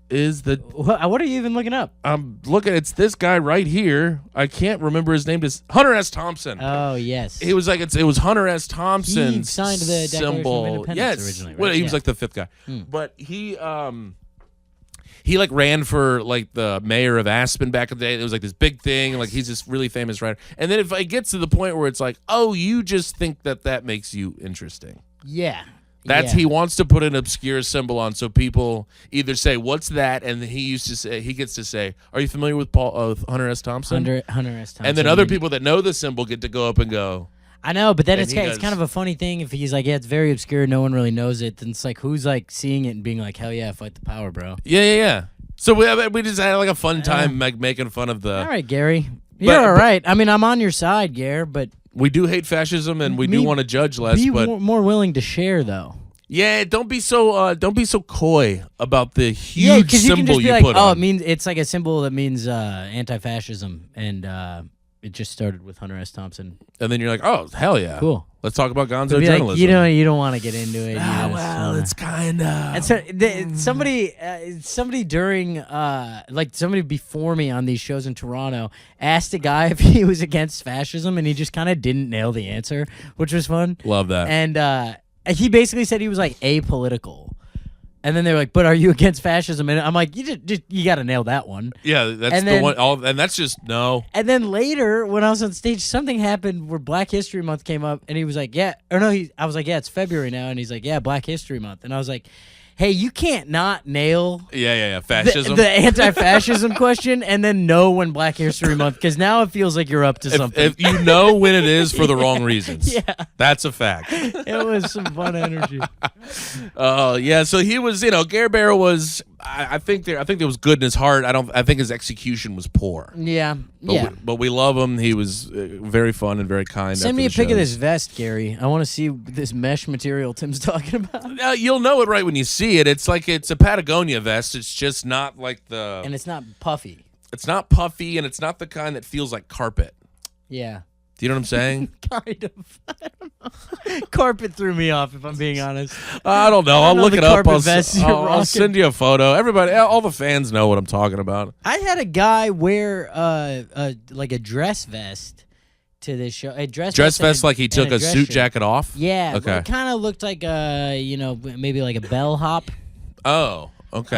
is the... What are you even looking up? I'm looking. It's this guy right here. I can't remember his name. Hunter S. Thompson. Oh, yes. He was like, it was Hunter S. Thompson. He signed the Declaration symbol. of Independence Yes. originally, right? Well, he was like the fifth guy. But he like ran for like the mayor of Aspen back in the day. It was like this big thing. Like he's this really famous writer. And then if it gets to the point where it's like, oh, you just think that makes you interesting. Yeah. He wants to put an obscure symbol on so people either say, what's that? And he gets to say, are you familiar with Hunter S. Thompson? Hunter S. Thompson. And then other people that know the symbol get to go up and go, I know, but then And it's he kind, it's does- kind of a funny thing if he's like, yeah, it's very obscure, no one really knows it. Then it's like, who's like seeing it and being like, hell yeah, fight the power, bro. Yeah. So we just had like a fun time like making fun of the. All right, Gary, you're all right. I mean, I'm on your side, Gare, but We do hate fascism and we do want to judge less, be but more willing to share though. yeah, don't be so coy about the Yeah, huge because you can symbol just be you like, put oh, on. it means it's like a symbol that means anti-fascism, and it just started with Hunter S. Thompson. And then you're like, oh hell yeah, Cool. Let's talk about Gonzo Be like, journalism. you don't want to get into it. You just wanna- it's kind of. And so somebody during somebody before me on these shows in Toronto asked a guy if he was against fascism, and he just kind of didn't nail the answer, which was fun. Love that. And he basically said he was like apolitical. And then they were like, "But are you against fascism?" And I'm like, "You got to nail that one." Yeah, that's And the then- one. And that's just no. And then later, when I was on stage, something happened where Black History Month came up, and he was like, "Yeah," or no, I was like, "Yeah, it's February now," and he's like, "Yeah, Black History Month," and I was like, "Hey, you can't not nail Yeah. Fascism. the anti-fascism question and then know when Black History Month, because now it feels like you're up to something." if you know when it is for the wrong reasons, Yeah. that's a fact. It was some fun energy. Yeah. So he was, Gare Bear was. I think there was good in his heart. I think his execution was poor. Yeah, But we love him. He was very fun and very kind. Send after me a the pic of shows. this vest, Gary. I want to see this mesh material Tim's talking about. You'll know it right when you see it. It's a Patagonia vest. It's just not like the. And it's not puffy. It's not puffy, and it's not the kind that feels like carpet. Yeah. Do you know what I'm saying? Kind of. I don't know. Carpet threw me off, if I'm being honest. I don't know. I I'll don't know look the it up. carpet vests you're I'll rocking. send you a photo. Everybody, all the fans know what I'm talking about. I had a guy wear like a dress vest to this show. A dress Vest and like he and took a dress suit shirt. jacket off? Yeah. Okay. It kind of looked like maybe like a bellhop. Oh, okay.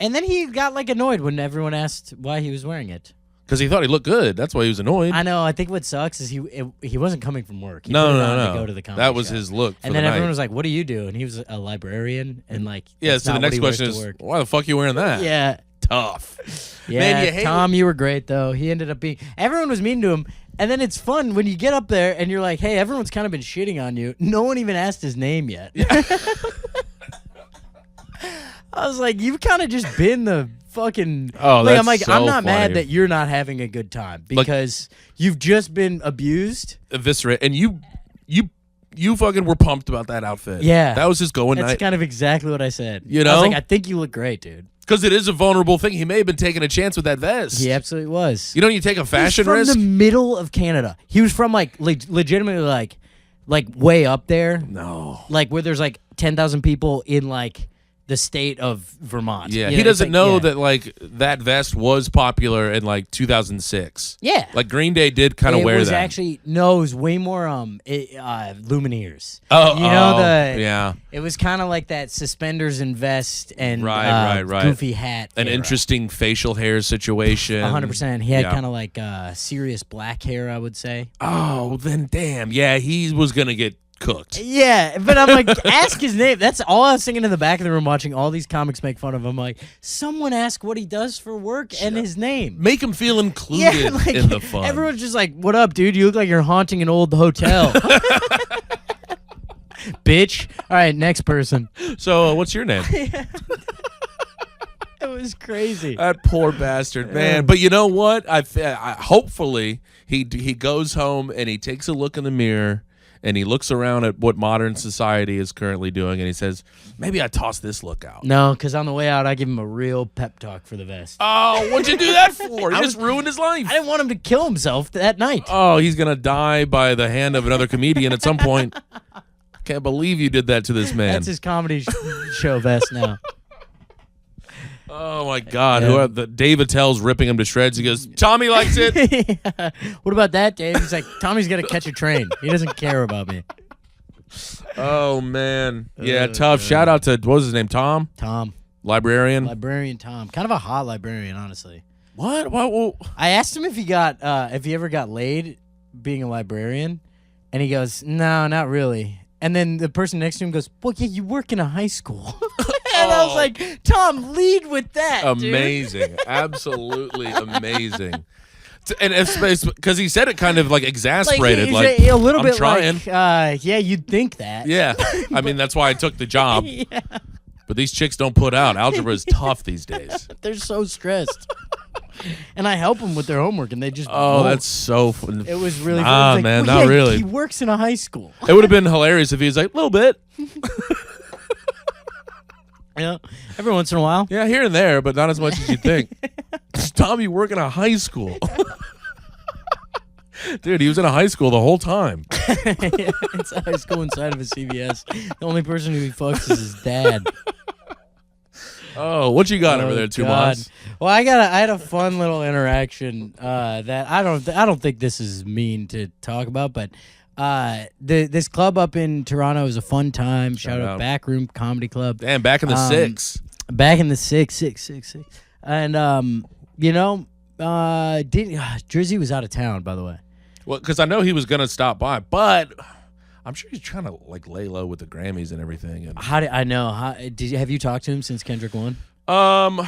And then he got like annoyed when everyone asked why he was wearing it. Because he thought he looked good. That's why he was annoyed. I know. I think what sucks is he wasn't coming from work. He No, put it no, on no. To go to the comedy That was show. his look for And the then everyone night. was like, "What do you do?" And he was a librarian, and like, Yeah, that's so the not what next he wears question to is, work. why the fuck you wearing that? Yeah. Tough. Yeah, Man, you hate Tom, you were great though. He ended up being. Everyone was mean to him, and then it's fun when you get up there and you're like, "Hey, everyone's kind of been shitting on you." No one even asked his name yet. I was like, "You've kind of just been the fucking." Oh, like, that's I'm like, so I'm not mad funny. that you're not having a good time because you've just been abused. Eviscerate. And you fucking were pumped about that outfit. Yeah. That was his going That's night. kind of exactly what I said. You I know? was like, I think you look great, dude. Because it is a vulnerable thing. He may have been taking a chance with that vest. He absolutely was. You know, you take a fashion He was risk. from the middle of Canada. He was from like legitimately like way up there. No. Like where there's like 10,000 people in like the state of Vermont. Yeah, You he know, it's doesn't like- know yeah. that like that vest was popular in like 2006. Yeah. Like Green Day did kind of it wear was that. actually it was way more Lumineers. Oh, you know yeah. It was kind of like that suspenders and vest and Right. goofy hat. An era. interesting facial hair situation. 100%. He had Yeah. kind of like serious black hair, I would say. Oh, then damn. Yeah, he was gonna get cooked. Yeah, but I'm like, ask his name. That's all I was thinking in the back of the room watching all these comics make fun of him. Like, someone ask what he does for work and his name. Make him feel included like, in the fun. Everyone's just like, what up, dude? You look like you're haunting an old hotel. Bitch. All right, next person. So, what's your name? It was crazy. That poor bastard, man. But you know what? I hopefully he goes home and he takes a look in the mirror and he looks around at what modern society is currently doing and he says, maybe I toss this look out. No, because on the way out, I give him a real pep talk for the vest. Oh, what'd you do that for? You just ruined his life. I didn't want him to kill himself that night. Oh, he's gonna die by the hand of another comedian at some point. Can't believe you did that to this man. That's his comedy show vest now. Oh my God! Yeah. Dave Attell's ripping him to shreds. He goes, "Tommy likes it." Yeah. What about that, Dave? He's like, Tommy's gonna catch a train. He doesn't care about me. Oh man, yeah, tough. Shout out to what was his name? Tom, Tom, librarian. librarian Tom, kind of a hot librarian, honestly. What? What? I asked him if he ever got laid being a librarian, and he goes, "No, not really." And then the person next to him goes, "Well, yeah, you work in a high school." And I was like, Tom, lead with that, dude. Amazing, absolutely amazing. And it's because he said it kind of like exasperated, like a little I'm bit trying. like, yeah, you'd think that. Yeah, I mean that's why I took the job. Yeah. But these chicks don't put out. Algebra is tough these days. They're so stressed. And I help them with their homework, and they just Oh, that's so fun. It was really Nah, fun. man, Well, not yeah, really. He works in a high school. It would have been hilarious if he was like, a little bit. Yeah, every once in a while. Yeah, here and there, but not as much as you think. Tom, you work in a high school. Dude, he was in a high school the whole time. It's a high school inside of a CVS. The only person who he fucks is his dad. Oh, what you got over there, God. Tomas? Well, I had a fun little interaction that I don't think this is mean to talk about, but this club up in Toronto is a fun time. Shout out Backroom Comedy Club. Damn, back in the six. Back in the six. And Drizzy was out of town, by the way. Well, because I know he was gonna stop by, but I'm sure he's trying to like lay low with the Grammys and everything. And How did I know? Have you talked to him since Kendrick won? I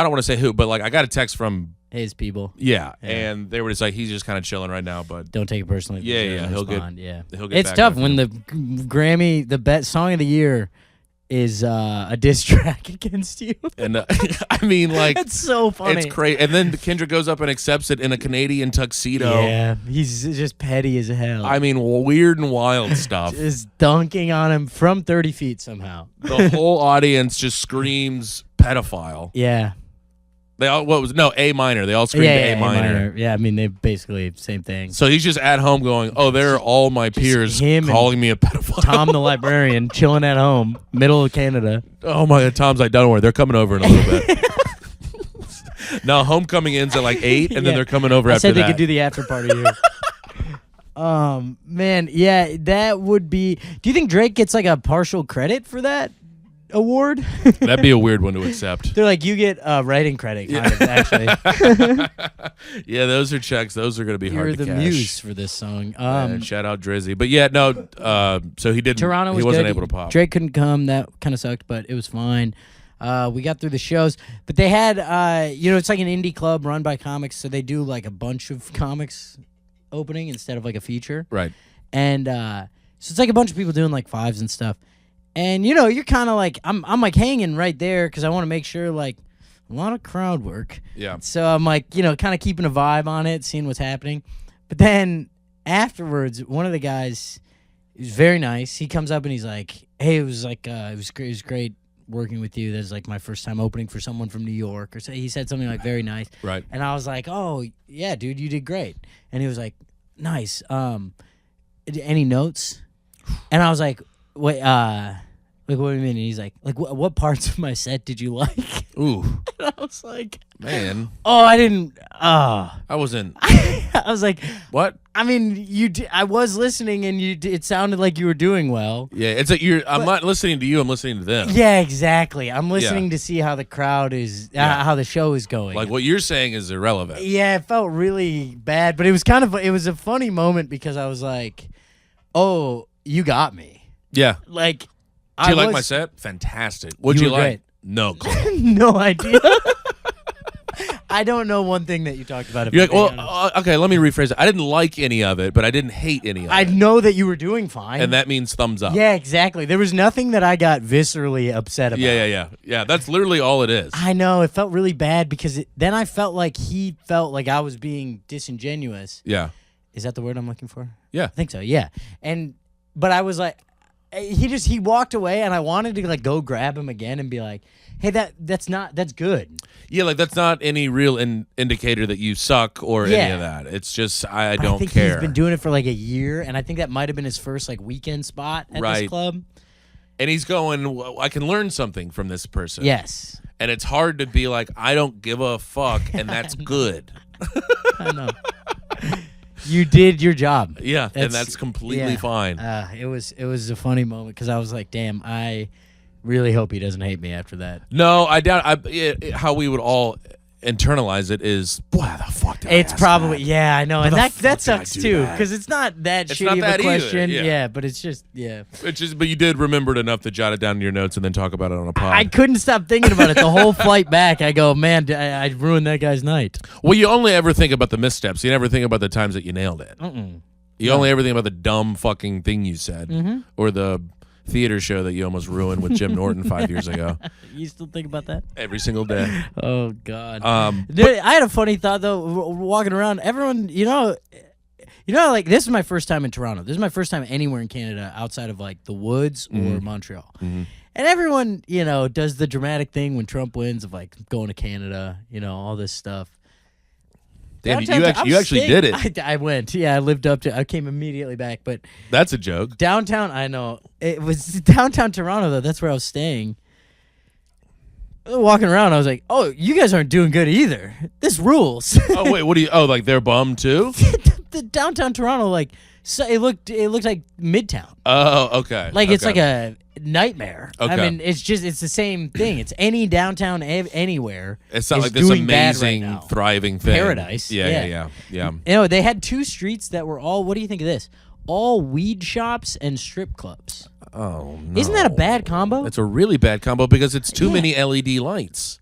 don't want to say who, but like I got a text from His people. yeah, and they were just like he's just kind of chilling right now, but Don't take it personally. Yeah, He'll yeah, he'll get- respond, yeah. he'll get It's back tough after when the Grammy, the best song of the year, is a diss track against you. and I mean like That's so funny. it's crazy. And then Kendrick goes up and accepts it in a Canadian tuxedo. Yeah, he's just petty as hell. I mean, weird and wild stuff. Just dunking on him from 30 feet somehow. The whole audience just screams pedophile. Yeah. They all A minor. They all screamed A minor. Yeah, I mean, they basically same thing. So he's just at home going, "Oh, they're all my peers him and calling me a pedophile." Tom the librarian chilling at home, middle of Canada. Oh my God, Tom's like, "Don't worry, they're coming over in a little bit." No, homecoming ends at like 8, and then Yeah. they're coming over I after said that. they could do the after party here. Man, yeah, that would be. Do you think Drake gets like a partial credit for that award? That'd be a weird one to accept. They're like, you get writing credit, kind of, actually. Yeah, those are checks. Those are going to be You're hard to the cash. muse for this song. And shout out Drizzy. But yeah, no. So he didn't. Toronto was he wasn't good. able to pop. Drake couldn't come. That kind of sucked, but it was fine. We got through the shows, but they had, it's like an indie club run by comics, so they do like a bunch of comics opening instead of like a feature. Right. And so it's like a bunch of people doing like fives and stuff. And you're kind of like I'm like hanging right there because I want to make sure like a lot of crowd work. Yeah. So I'm like kind of keeping a vibe on it, seeing what's happening. But then afterwards, one of the guys, he was very nice. He comes up and he's like, "Hey, it was like it was great working with you. That's like my first time opening for someone from New York." Or so he said something like very nice. Right. And I was like, "Oh yeah, dude, you did great." And he was like, "Nice. Any notes?" And I was like, "Wait, like what do you mean?" And he's like, what parts of my set did you like?" Ooh, And I was like, man. "Oh, I didn't. I wasn't. I was like, What? I mean, I was listening, and it sounded like you were doing well." Yeah, it's like I'm not listening to you. I'm listening to them. Yeah, exactly. I'm listening to see how the crowd is, Yeah. how the show is going. Like what you're saying is irrelevant. Yeah, it felt really bad, but it was a funny moment because I was like, "Oh, you got me." Yeah. Like, Do you like my set? Fantastic. What'd You you were like? great. No. clue. No idea. I don't know one thing that you talked about. You're like, well, okay, let me rephrase it. I didn't like any of it, but I didn't hate any of I it. know that you were doing fine. And that means thumbs up. Yeah, exactly. There was nothing that I got viscerally upset about. Yeah. That's literally all it is. I know. It felt really bad because then I felt like he felt like I was being disingenuous. Yeah. Is that the word I'm looking for? Yeah. I think so, yeah. But I was like, he walked away, and I wanted to like go grab him again and be like, "Hey, that's good." Yeah, like that's not any real indicator that you suck or any of that. It's just I But don't I think care. he's been doing it for like a year, and I think that might have been his first like weekend spot at this club. And he's going, "Well, I can learn something from this person." Yes. And it's hard to be like, I don't give a fuck, and that's good. I know. You did your job. Yeah, and that's completely fine. It was a funny moment because I was like, "Damn, I really hope he doesn't hate me after that." No, I doubt how we would all internalize it is, boy, how the fuck did I It's ask probably that? yeah, I know, How and the that fuck did I sucks do too that? because it's not that It's shitty not of that a either, question. yeah. But it's just But you did remember it enough to jot it down in your notes and then talk about it on a pod. I couldn't stop thinking about it the whole flight back. I go, man, I ruined that guy's night. Well, you only ever think about the missteps. You never think about the times that you nailed it. You only ever think about the dumb fucking thing you said or the theater show that you almost ruined with Jim Norton 5 years ago. You still think about that? Every single day. Oh God. But I had a funny thought though. Walking around, everyone, like this is my first time in Toronto. This is my first time anywhere in Canada outside of like the woods or Montreal. And everyone, does the dramatic thing when Trump wins of like going to Canada, all this stuff. damn, Downtown, you actually did it. I went. Yeah, I lived up to. I came immediately back, but That's a joke. downtown. I know it was downtown Toronto though. That's where I was staying. Walking around, I was like, "Oh, you guys aren't doing good either. This rules." Oh wait, what do you? Oh, like they're bummed too? The downtown Toronto, like, so it looked like Midtown. Oh, okay. Like it's like Okay. a nightmare. I Okay. mean, it's the same thing. It's any downtown anywhere. It's not is like this doing bad right amazing, now. thriving thing. Paradise, Yeah. They had two streets that were all. What do you think of this? All weed shops and strip clubs. Oh no. Isn't that a bad combo? It's a really bad combo because it's too Yeah. many LED lights.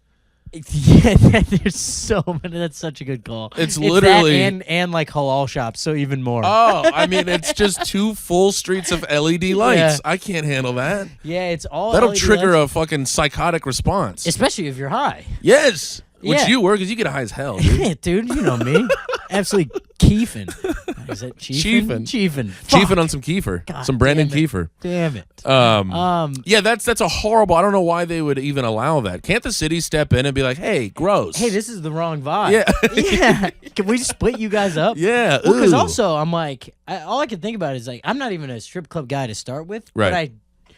Yeah, there's so many. That's such a good call. It's that literally- and like halal shops, so even more. Oh, I mean, it's just two full streets of LED lights. Yeah. I can't handle that. Yeah, it's all. That'll LED trigger lights, a fucking psychotic response. especially if you're high. Yes. Which Yeah. you were because you get high as hell, dude. Yeah, dude, you know me. Absolutely keefing. Is that chiefing? Chiefing. Chiefing on some kefir. God Some Brennan damn it. kefir. Damn it. Yeah, that's a horrible. I don't know why they would even allow that. Can't the city step in and be like, "Hey, gross." Hey, this is the wrong vibe. Yeah. Yeah. Can we split you guys up? Yeah. Because ooh. also, I'm like, all I can think about is like, I'm not even a strip club guy to start with. Right. But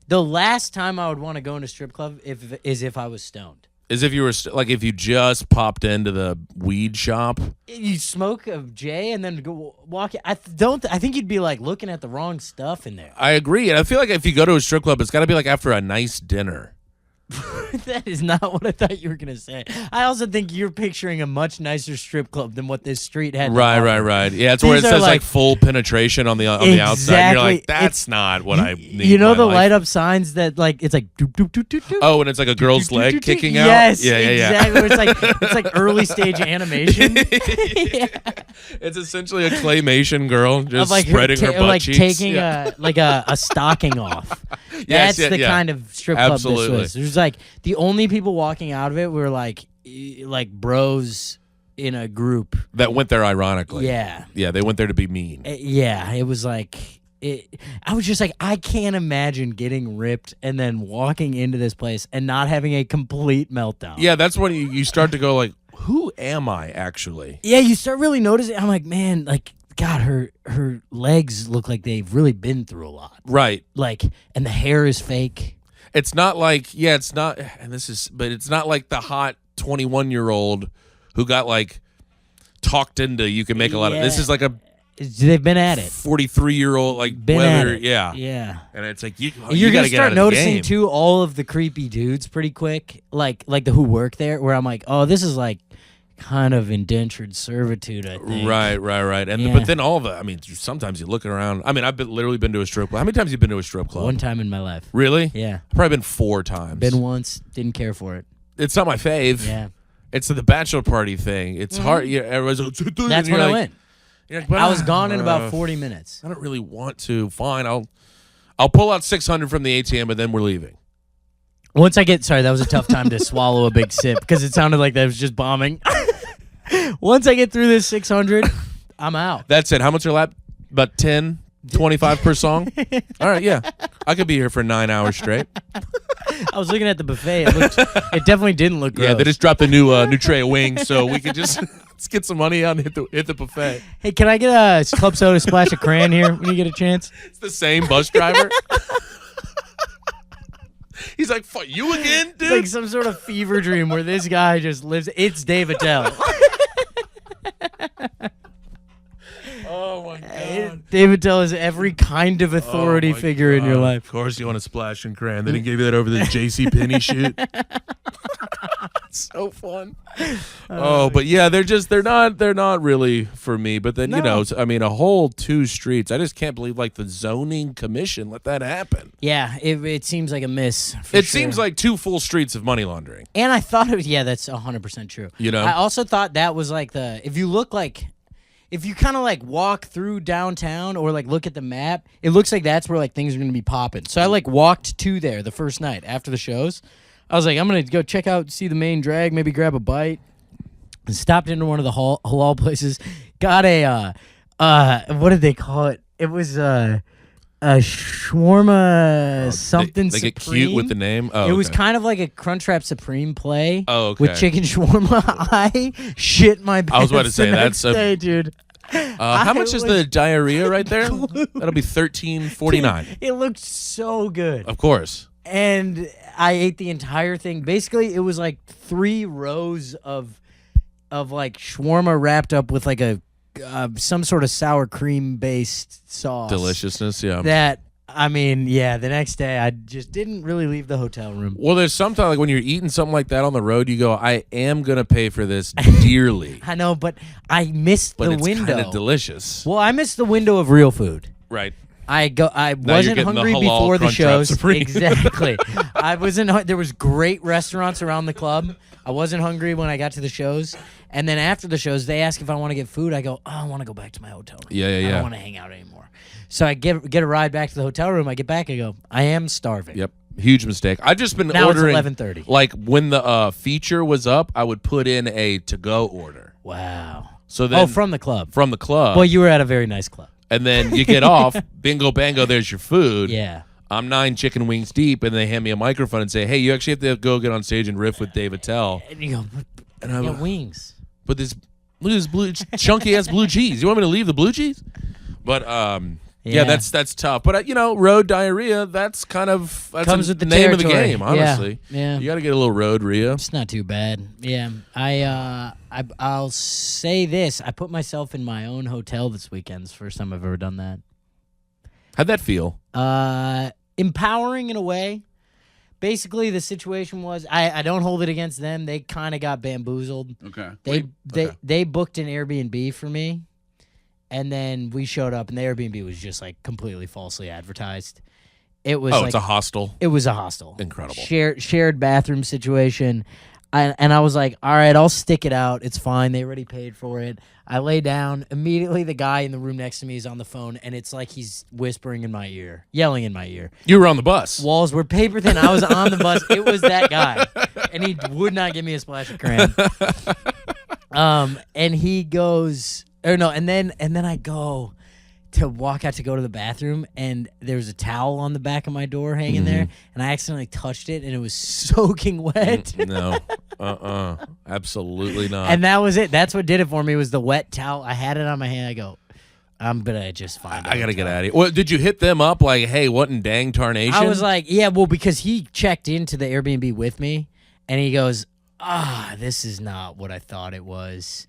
the last time I would want to go into a strip club is if I was stoned. As if you were like if you just popped into the weed shop. You smoke a J and then go walk. I think you'd be like looking at the wrong stuff in there. I agree, and I feel like if you go to a strip club, it's got to be like after a nice dinner. That is not what I thought you were gonna say. I also think you're picturing a much nicer strip club than what this street had. to Right. Yeah, it's where it These are says like like- full penetration on the outside. And you're Exactly. like, that's It's- not what I need. You know in my the life. light up signs that like it's like doop doop doop doop doop. Oh, and it's like a girl's leg kicking out. Yes, Yeah. exactly. It's like early stage animation. It's essentially a claymation girl just Of like spreading her butt like cheeks. taking Yeah. a stocking off. Yes, That's the yeah. kind of strip club Absolutely. this was. There's like the only people walking out of it were like bros in a group. That went there ironically. Yeah. Yeah, they went there to be mean. Yeah, it was like I was just like, I can't imagine getting ripped and then walking into this place and not having a complete meltdown. Yeah, that's when you start to go like, who am I actually? Yeah, you start really noticing. I'm like, man, like, God, her legs look like they've really been through a lot. Right. Like, and the hair is fake. It's not like, it's not, but it's not like the hot 21-year-old who got like talked into you can make a lot of, this Yeah. is like a They've been at it. 43-year-old, like, Been at whether, it. yeah. Yeah. And it's like, you You're gotta gonna get out start of the noticing game. too all of the creepy dudes pretty quick, like the who work there. Where I'm like, oh, this is like kind of indentured servitude. I think. Right. And Yeah. but then sometimes you look around. I mean, I've literally been to a strip club. How many times have you been to a strip club? One time in my life. Really? Yeah. I've probably been 4 times. Been once. Didn't care for it. It's not my fave. Yeah. It's the bachelor party thing. It's hard. Yeah, everyone's like, That's when I went. You're like, but I was gone in about 40 minutes. I don't really want to. Fine, I'll pull out 600 from the ATM, and then we're leaving. Once I get, sorry, that was a tough time to swallow a big sip because it sounded like that was just bombing. Once I get through this 600, I'm out. That's it. How much are lap? About 10, 25 per song? All right, yeah. I could be here for 9 hours straight. I was looking at the buffet. It definitely didn't look gross. Yeah, they just dropped a new tray of wings, so we could just let's get some money out and hit the buffet. Hey, can I get a club soda splash of crayon here when you get a chance? It's the same bus driver. He's like, "Fuck you again, dude." It's like some sort of fever dream where this guy just lives. It's Dave Attell. Oh my god. Dave Attell is every kind of authority Oh my figure in your God. life. Of course, you want to splash and crayon. They didn't give you that over the J.C. Penney shoot. So fun. But yeah, they're not really for me. But then, I mean, a whole 2 streets. I just can't believe like the zoning commission let that happen. Yeah, it seems like a miss. It seems like 2 full streets of money laundering. And I thought it was, that's 100% true. I also thought that was like if you kind of like walk through downtown or like look at the map, it looks like that's where like things are going to be popping. So I like walked to there the first night after the shows. I was like, I'm going to go check out, see the main drag, maybe grab a bite. And stopped into one of the halal places. Got a, what did they call it? It was a shawarma something they Supreme. Get cute with the name? Oh, it was kind of like a Crunchwrap Supreme play with with chicken shawarma. I shit my pants. I was about to say, the that's next day, dude. How much is the diarrhea right there? That'll be $13.49. It looked so good. Of course. And I ate the entire thing. Basically, it was like 3 rows of like shawarma wrapped up with like a some sort of sour cream based sauce. Deliciousness, yeah. That, I mean, the next day I just didn't really leave the hotel room. Well, there's sometimes like when you're eating something like that on the road, you go, I am going to pay for this dearly. I know, but I missed the window. But it's kind of delicious. Well, I missed the window of real food. Right. I wasn't hungry before the shows. Exactly. I wasn't. There was great restaurants around the club. I wasn't hungry when I got to the shows, and then after the shows, they ask if I want to get food. I go, I want to go back to my hotel room. Yeah. I don't want to hang out anymore. So I get a ride back to the hotel room. I get back. I go, I am starving. Yep. Huge mistake. I've just been now ordering. Now it's 11:30. Like when the feature was up, I would put in a to-go order. Wow. So then, from the club. From the club. Well, you were at a very nice club. And then you get off, bingo, bango, there's your food. Yeah. I'm 9 chicken wings deep, and they hand me a microphone and say, hey, you actually have to go get on stage and riff with Dave Attell. And you go, but I got wings. But look at this blue, chunky-ass blue cheese. You want me to leave the blue cheese? But, that's tough. But, road diarrhea, that's comes with the name territory. of the game, honestly. Yeah. You got to get a little road rhea. It's not too bad. Yeah. I'll say this. I put myself in my own hotel this weekend. It's the first time I've ever done that. How'd that feel? Empowering in a way. Basically, the situation was I don't hold it against them. They kind of got bamboozled. Okay. They booked an Airbnb for me, and then we showed up, and the Airbnb was just like completely falsely advertised. It was it's a hostel. It was a hostel. Incredible. Shared bathroom situation. And I was like, all right, I'll stick it out. It's fine. They already paid for it. I lay down. Immediately, the guy in the room next to me is on the phone, and it's like he's whispering in my ear, yelling in my ear. You were on the bus. Walls were paper thin. I was on the bus. It was that guy, and he would not give me a splash of crayon. And he goes, and then I go to walk out to go to the bathroom, and there was a towel on the back of my door hanging there, and I accidentally touched it, and it was soaking wet. No. Absolutely not. And that was it. That's what did it for me, was the wet towel. I had it on my hand. I go, I'm going to just find it. I got to get out of here. Well, did you hit them up like, hey, what in dang tarnation? I was like, yeah, well, because he checked into the Airbnb with me, and he goes, this is not what I thought it was.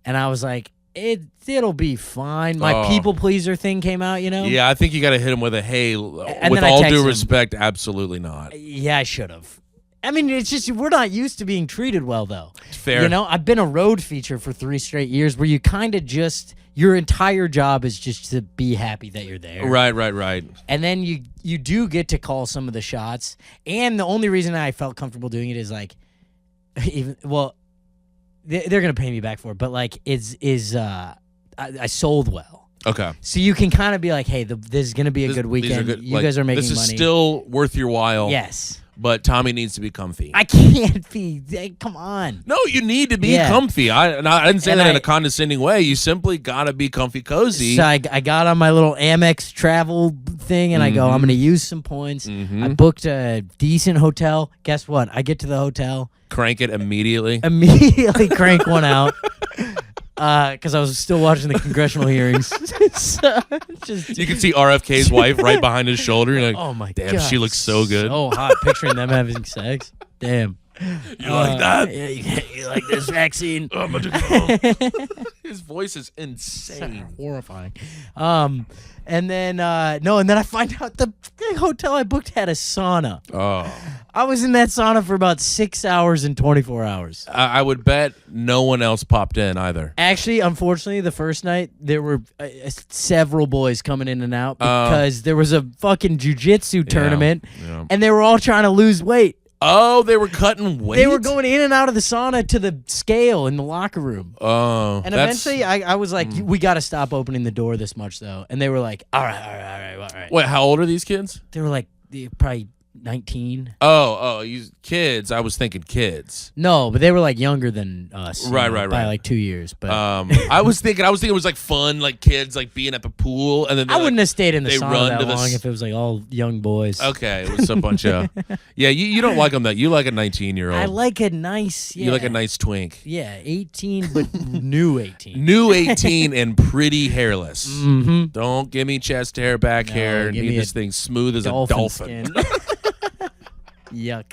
And I was like, it'll be fine. My people pleaser thing came out, Yeah, I think you got to hit him with a, hey, and with then all due respect, absolutely not. Yeah, I should have. I mean, it's just we're not used to being treated well, though. Fair. I've been a road feature for 3 straight years where you kind of just, your entire job is just to be happy that you're there. Right. And then you do get to call some of the shots. And the only reason I felt comfortable doing it is like, they're going to pay me back for it, but like, I sold well. Okay. So you can kind of be like, hey, this is going to be a good weekend. You guys are making money. This is still worth your while. Yes. But Tommy needs to be comfy. I can't be. Come on. No, you need to be comfy. I didn't say that in a condescending way. You simply got to be comfy cozy. So I got on my little Amex travel thing, and I go, I'm going to use some points. I booked a decent hotel. Guess what? I get to the hotel. Crank it immediately. Immediately crank one out. Because I was still watching the congressional hearings. You can see RFK's wife right behind his shoulder. You're like, oh my damn, God, she looks so good. So hot, picturing them having sex. Damn. You like that? Yeah, you like this vaccine? I'm gonna go. His voice is insane. Horrifying. And then I find out the hotel I booked had a sauna. Oh. I was in that sauna for about 6 hours and 24 hours. I would bet no one else popped in either. Actually, unfortunately, the first night, there were several boys coming in and out because there was a fucking jiu-jitsu tournament, and they were all trying to lose weight. Oh, they were cutting weight? They were going in and out of the sauna to the scale in the locker room. Oh. And eventually, I was like, we got to stop opening the door this much, though. And they were like, all right. Wait, how old are these kids? They were like probably 19. You kids. I was thinking kids. No, but they were like younger than us. Right. By like 2 years. But I was thinking it was like fun, like kids like being at the pool, and then I wouldn't have stayed in the they sauna run that to the long if it was like all young boys. Okay, it was a bunch of yeah. You don't like them that you like a 19-year-old. I like a nice. Yeah. You like a nice twink. Yeah, 18, but new 18. New 18 and pretty hairless. Mm-hmm. Don't give me chest hair, back hair. give Need me this a thing smooth as a dolphin. Skin. Yuck.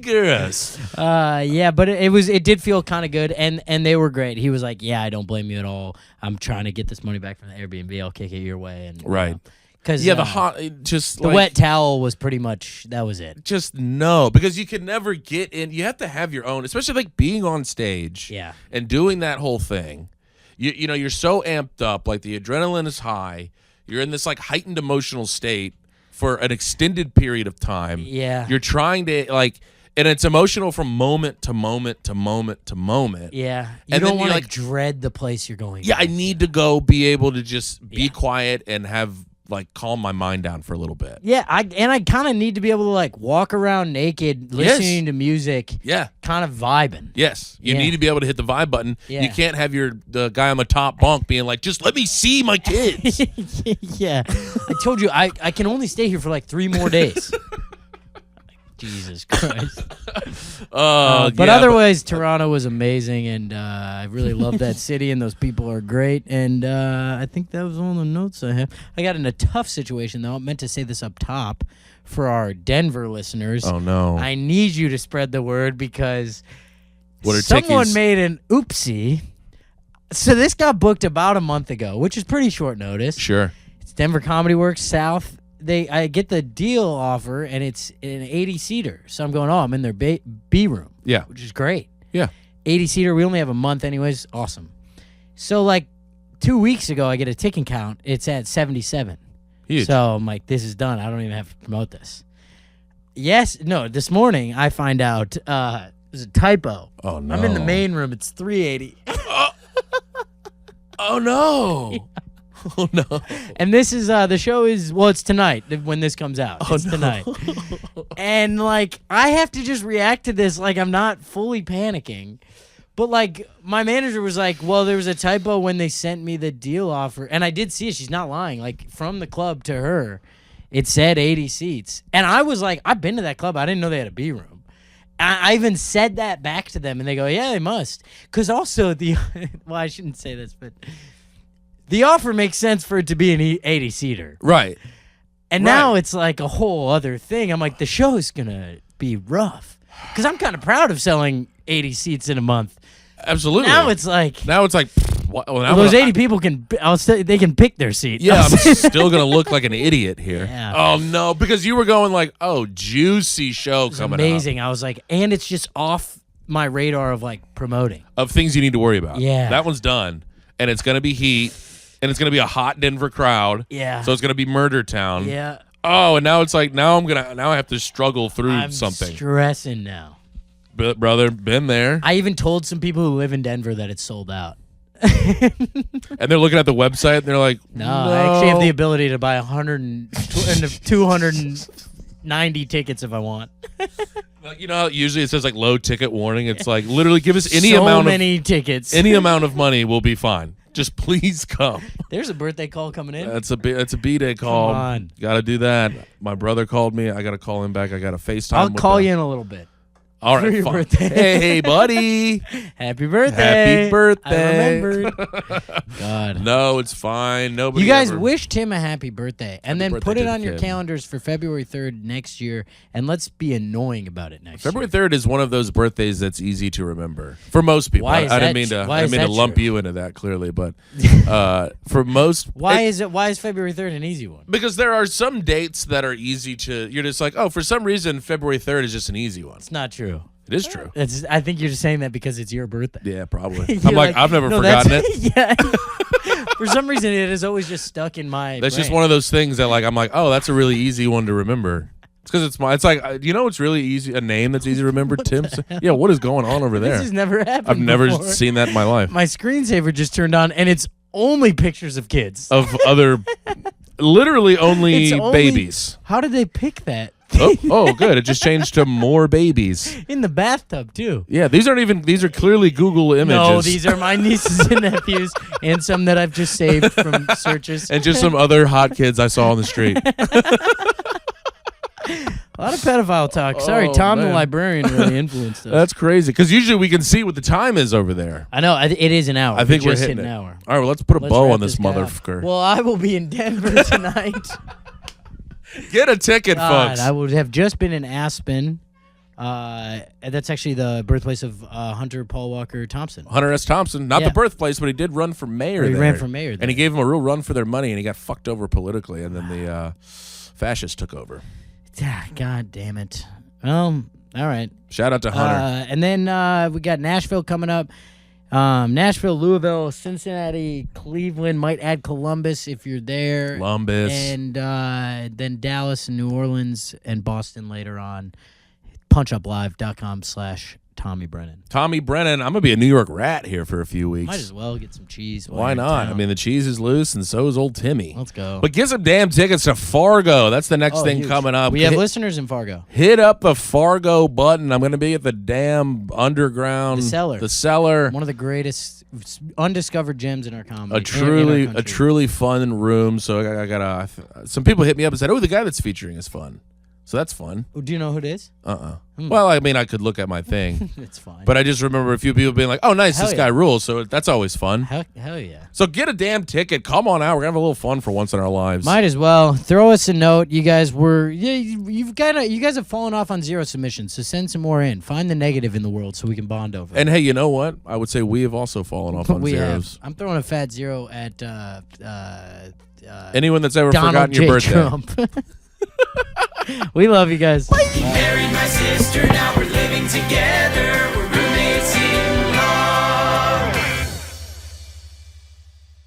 Gross. Yeah, but it did feel kind of good, and they were great. He was like, "Yeah, I don't blame you at all. I'm trying to get this money back from the Airbnb. I'll kick it your way." And right. Because the hot, just the wet towel was pretty much that was it. Just no, because you can never get in. You have to have your own, especially like being on stage. Yeah. And doing that whole thing. You know, you're so amped up, like the adrenaline is high. You're in this like heightened emotional state for an extended period of time. Yeah. You're trying to like, and it's emotional from moment to moment to moment to moment. Yeah. You And don't then want to like dread the place you're going. Yeah, to. I need to go be able to just be quiet and have like calm my mind down for a little bit. Yeah, I kind of need to be able to like walk around naked, listening to music. Yeah. Kind of vibing. Yes. You need to be able to hit the vibe button. Yeah. You can't have the guy on the top bunk being like, just let me see my kids. Yeah. I told you I can only stay here for like 3 more days. Jesus Christ. But otherwise, Toronto was amazing, and I really love that city, and those people are great, and I think that was all the notes I have. I got in a tough situation, though. I meant to say this up top for our Denver listeners. Oh, no. I need you to spread the word because What are someone tickies? made an oopsie. So this got booked about a month ago, which is pretty short notice. Sure. It's Denver Comedy Works South. I get the deal offer, and it's an 80-seater. So I'm going, I'm in their B room. Yeah. Which is great. Yeah. 80-seater. We only have a month anyways. Awesome. So, like, 2 weeks ago, I get a ticket count. It's at 77. Huge. So I'm like, this is done. I don't even have to promote this. This morning, I find out there's a typo. Oh, no. I'm in the main room. It's 380. Oh, no. Oh, no. And this is, the show is, it's tonight when this comes out. It's tonight. And, like, I have to just react to this like I'm not fully panicking. But, like, my manager was like, well, there was a typo when they sent me the deal offer. And I did see it. She's not lying. Like, from the club to her, it said 80 seats. And I was like, I've been to that club. I didn't know they had a B room. I even said that back to them. And they go, yeah, they must. Because also, well, I shouldn't say this, but the offer makes sense for it to be an 80-seater. Right. And now it's like a whole other thing. I'm like, the show's going to be rough. Because I'm kind of proud of selling 80 seats in a month. Absolutely. Now it's like those 80 people they can pick their seat. Yeah, I'm still gonna look like an idiot here. Yeah. Oh no, because you were going like, juicy show It's coming amazing. up. I was like, and it's just off my radar of like promoting. Of things you need to worry about. Yeah. That one's done. And it's gonna be heat. And it's gonna be a hot Denver crowd. Yeah. So it's gonna be Murder Town. Yeah. Oh, and now it's like now I have to struggle through I'm something. stressing now. Brother, been there. I even told some people who live in Denver that it's sold out. And they're looking at the website and they're like, No, I actually have the ability to buy 290 tickets if I want. Like, you know how usually it says like low ticket warning? It's like literally give us any tickets. Any amount of money will be fine. Just please come. There's a birthday call coming in. That's a B-Day call. Come on. Got to do that. My brother called me. I got to call him back. I got to FaceTime. I'll call you in a little bit. All For right, your fine. birthday. Hey, buddy. Happy birthday. Happy birthday. I remembered. God. No, it's fine. Nobody. You guys ever... wish Tim a happy birthday, and then birthday put to it the on your kid. calendars for February 3rd next year, and let's be annoying about it next February year. 3rd is one of those birthdays that's easy to remember for most people. Why is I didn't that- mean why to. I is didn't mean to that lump true? you into that clearly, but for most, Why is February 3rd an easy one? because there are some dates that are easy to. You're just like, oh, for some reason, February 3rd is just an easy one. It's not true. It is true. I think you're just saying that because it's your birthday. Yeah, probably. You're I'm like, I've never "No, forgotten that's-" it. Yeah. For some reason, it is always just stuck in my. That's just brain. one of those things that, like, I'm like, oh, that's a really easy one to remember. It's because it's my. It's like, you know, it's really easy. A name that's easy to remember. Tim. Yeah, what is going on over there? This has never happened. I've never before. seen that in my life. My screensaver just turned on, and it's only pictures of kids. Of other, literally only It's only- babies. How did they pick that? Oh, good. It just changed to more babies. In the bathtub too. Yeah, these aren't even. These are clearly Google images. No, these are my nieces and nephews, and some that I've just saved from searches. and just some other hot kids I saw on the street. A lot of pedophile talk. Sorry, Oh, Tom the man. librarian really influenced us. That's crazy. Because usually we can see what the time is over there. I know. It is an hour. I think we we're just hit hitting an it. hour. All right, well, let's put a Let's bow wrap on this guy up. motherfucker. Well, I will be in Denver tonight. Get a ticket, God, folks. I would have just been in Aspen. That's actually the birthplace of Hunter Paul Walker Thompson. Hunter S. Thompson, not Yeah. the birthplace, but he did run for mayor He there. ran for mayor And there. he gave him a real run for their money, and he got fucked over politically, and then the fascists took over. God damn it. Well, all right. Shout out to Hunter. And then we got Nashville coming up. Nashville, Louisville, Cincinnati, Cleveland. Might add Columbus if you're there. Columbus. And then Dallas and New Orleans and Boston later on. punchuplive.com/Tommy Brennan. Tommy Brennan. I'm going to be a New York rat here for a few weeks. Might as well get some cheese. while Why you're in not? town. I mean, the cheese is loose, and so is old Timmy. Let's go. But get some damn tickets to Fargo. That's the next thing huge. coming up. We have hit, listeners in Fargo. hit up the Fargo button. I'm going to be at the damn underground. The Cellar. The Cellar. One of the greatest undiscovered gems in our comedy. A truly fun room. So I got some people hit me up and said, "Oh, the guy that's featuring is fun." So that's fun. Do you know who it is? Well, I mean, I could look at my thing, It's fine. but I just remember a few people being like, "Oh, nice, Hell this yeah. guy rules." So that's always fun. Hell yeah. So get a damn ticket. Come on out. We're gonna have a little fun for once in our lives. Might as well throw us a note. You guys you guys have fallen off on 0 submissions, so send some more in. Find the negative in the world so we can bond over it. And hey, you know what? I would say we have also fallen off on we zeros. have. I'm throwing a fat 0 at Anyone that's ever Donald forgotten your J. birthday. Trump. We love you guys. Married my sister, now we're living together.